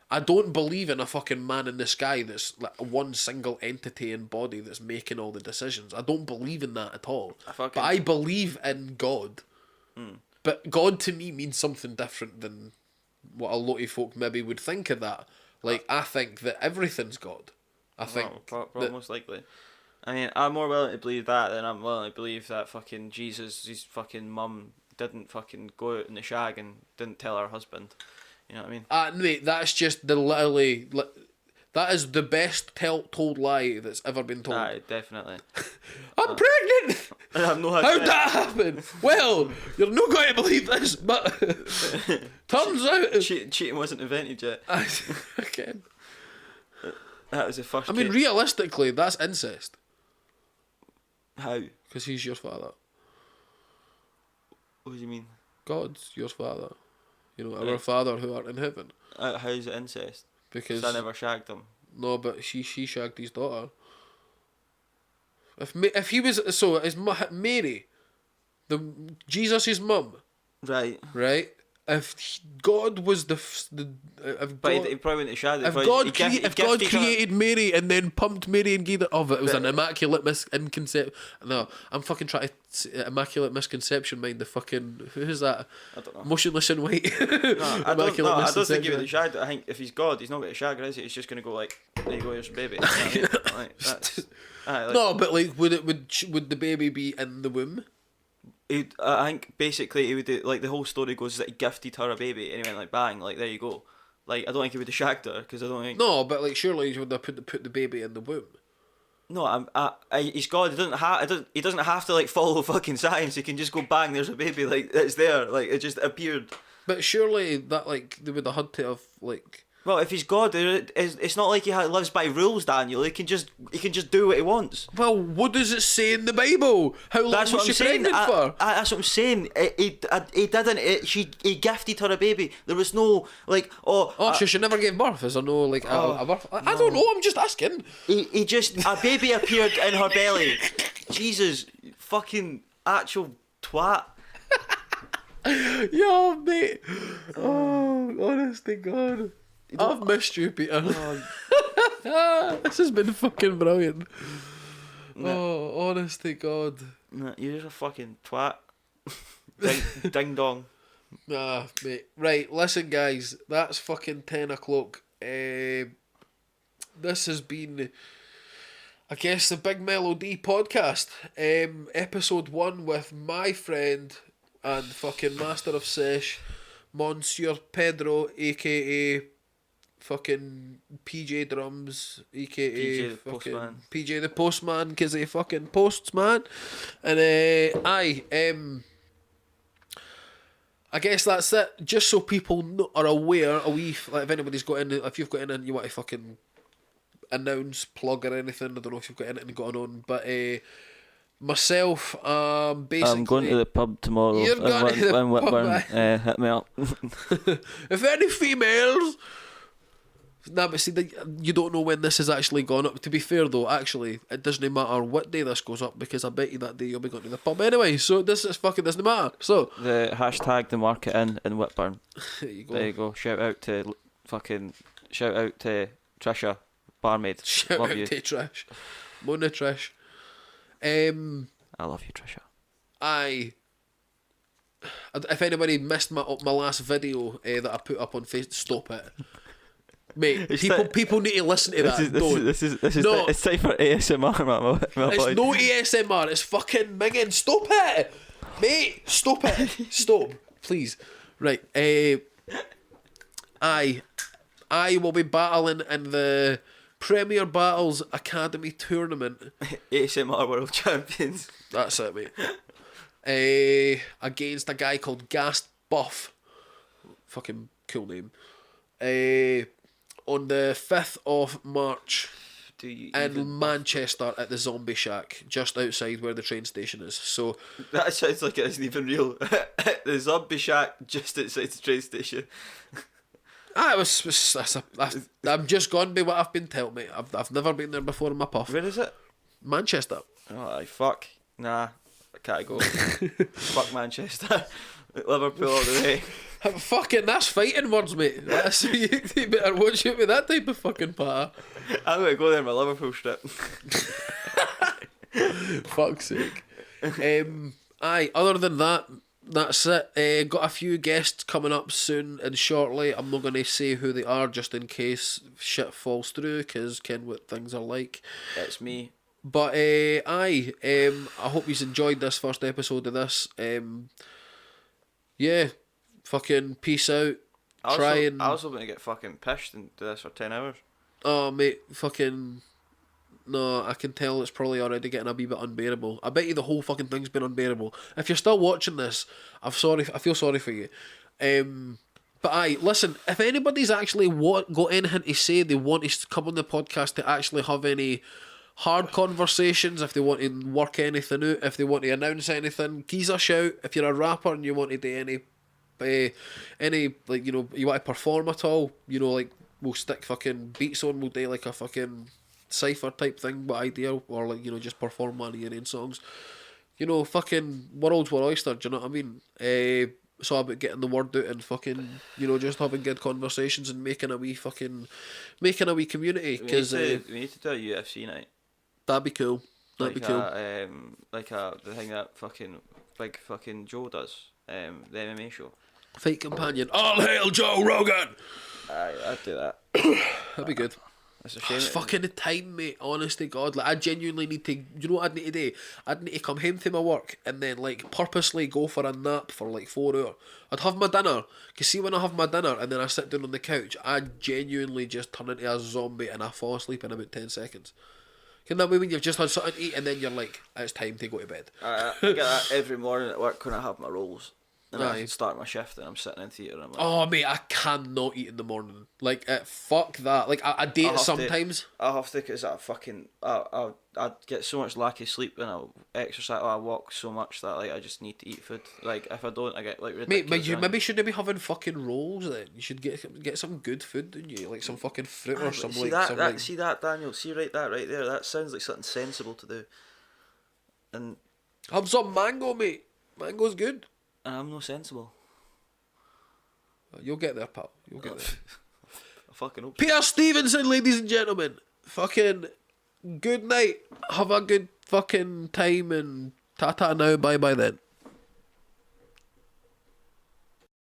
I don't believe in a fucking man in the sky that's like one single entity and body that's making all the decisions. I don't believe in that at all. But I believe in God. But God to me means something different than what a lot of folk maybe would think of that. Like, I think that everything's God. I think most likely. I mean, I'm more willing to believe that than I'm willing to believe that fucking Jesus, his fucking mum didn't fucking go out in the shag and didn't tell her husband. You know what I mean? Mate, that's just that is the best told lie that's ever been told. Aye, definitely. I'm pregnant! I'm not How'd that happen? Well, you're not going to believe this, but turns out... Cheating wasn't invented yet. Again. That was the first I mean, case. realistically, that's incest. How? Because he's your father. What do you mean? God's your father. You know, our Right. Father who art in heaven. How's it incest? Because... I never shagged him. No, but she shagged his daughter. If he was... So, is Mary, Jesus' mum, Right. right? If God was if But God, he probably wouldn't have shagged it. if God created Mary and then pumped Mary and gave it of it was an immaculate misconception. No, I'm fucking trying to immaculate misconception. Mind the fucking who's that? I don't know. Motionless in white. No, I don't think he would misconception. have shagged it. I think if he's God, he's not going to shag her, is he? He's just going to go like, there you go, here's your baby. You know what I mean? Like, that's, like, No, but like, would the baby be in the womb? I think basically he would do, like the whole story goes that he gifted her a baby and he went like bang, like there you go. Like I don't think he would have shagged her because I don't think. No, but like surely he would have put the baby in the womb. No, he's God. He doesn't have to like follow fucking science. He can just go bang. There's a baby. Like it's there. Like it just appeared. But surely that like they would have had to have like. Well, if he's God, it's not like he lives by rules, Daniel. He can just do what he wants. Well, what does it say in the Bible? How long That's was what she I'm saying. pregnant for? That's what I'm saying. He didn't. He gifted her a baby. There was no like So she never gave birth. Is there no like a birth? I don't know. I'm just asking. He just a baby appeared in her belly. Jesus, fucking actual twat. Yo, mate. Oh, honest to God. I've missed you, Peter. This has been fucking brilliant. Oh, honest to God. Nah, you're just a fucking twat. Ding dong. Nah, mate. Right, listen, guys. That's fucking 10 o'clock. This has been, I guess, the Big MellowD podcast. Episode 1 with my friend and fucking master of sesh, Monsieur Pedro, a.k.a. fucking PJ Drums, aka PJ the fucking Postman. PJ the Postman, because he fucking posts, man. And I guess that's it. Just so people are aware, if anybody's got in, if you've got anything you want to fucking announce, plug or anything, I don't know if you've got anything going on, but myself, basically, I'm going to the pub tomorrow. You're going to the in Whitburn. pub, Hit me up. if any females. Nah, but see, you don't know when this has actually gone up. To be fair, though, actually, it doesn't matter what day this goes up because I bet you that day you'll be going to the pub anyway. So this is fucking doesn't matter. So The hashtag the market in Whitburn. there you go. There you go. Shout out to Trisha, barmaid. Shout love out you. to Trish, Mona Trish. I love you, Trisha. If anybody missed my last video that I put up on Facebook, stop it. Mate, people need to listen to that. This is No. it's time for ASMR, man. It's no ASMR. It's fucking minging. Stop it, mate. Stop it. Stop, please. Right. I will be battling in the Premier Battles Academy tournament. ASMR World Champions. That's it, mate. Against a guy called Gast Buff. Fucking cool name. On the 5th of March in Manchester at the Zombie Shack, just outside where the train station is. So That sounds like it isn't even real. The Zombie Shack just outside the train station. I'm just gone by what I've been told, mate. I've never been there before in my puff. Where is it? Manchester. Oh, fuck. Nah, I can't go. Fuck Manchester. Liverpool all the way. Fucking, that's fighting words, mate. That's, you better watch out with that type of fucking patter. I'm going to go there in my Liverpool strip. Fuck's sake. Other than that, that's it. Got a few guests coming up soon and shortly. I'm not going to say who they are just in case shit falls through, because ken what things are like. It's me. But I hope you've enjoyed this first episode of this. Yeah, fucking peace out. I Try was hoping to get fucking pissed and do this for 10 hours. Oh, mate, fucking... No, I can tell it's probably already getting a wee bit unbearable. I bet you the whole fucking thing's been unbearable. If you're still watching this, I feel sorry for you. But aye, listen, if anybody's actually got anything to say, they want to come on the podcast to actually have any hard conversations, if they want to work anything out, if they want to announce anything, give us a shout. If you're a rapper and you want to do any like, you know, you want to perform at all, you know, like, we'll stick fucking beats on, we'll do like a fucking cypher type thing, but idea, or like, you know, just perform one of your own songs. You know, fucking world's your oyster, do you know what I mean? It's all about getting the word out and fucking, you know, just having good conversations and making a wee community. Because we need to do a UFC night. That'd be cool. That'd be cool. The thing that fucking big fucking Joe does, the MMA show. Fight Companion. All hail Joe Rogan! I'd do that. That'd be good. It's a shame. It's fucking the time, mate. Honest to God, like I genuinely need to. You know what I'd need to do? I'd need to come home to my work and then like purposely go for a nap for like 4 hours. I'd have my dinner. Cause see, when I have my dinner and then I sit down on the couch, I genuinely just turn into a zombie and I fall asleep in about 10 seconds. Can that mean when you've just had something to eat and then you're like, it's time to go to bed? I get that every morning at work when I have my rolls. And Aye. I start my shift and I'm sitting in theatre and I'm like, Oh mate, I cannot eat in the morning. Like, fuck that. Like, I do it sometimes. I have to, because I get so much lack of sleep and I'll exercise, I walk so much that like I just need to eat food. Like, if I don't, I get like ridiculous. Mate, but you maybe shouldn't be having fucking rolls then. You should get some good food, don't you? Like some fucking fruit or something. See that, Daniel, see that right there, that sounds like something sensible to do. And have some mango, mate. Mango's good. I'm no sensible. You'll get there, pal. You'll get there. I fucking hope so. Peter Stevenson, ladies and gentlemen. Fucking good night. Have a good fucking time and ta-ta now. Bye-bye then.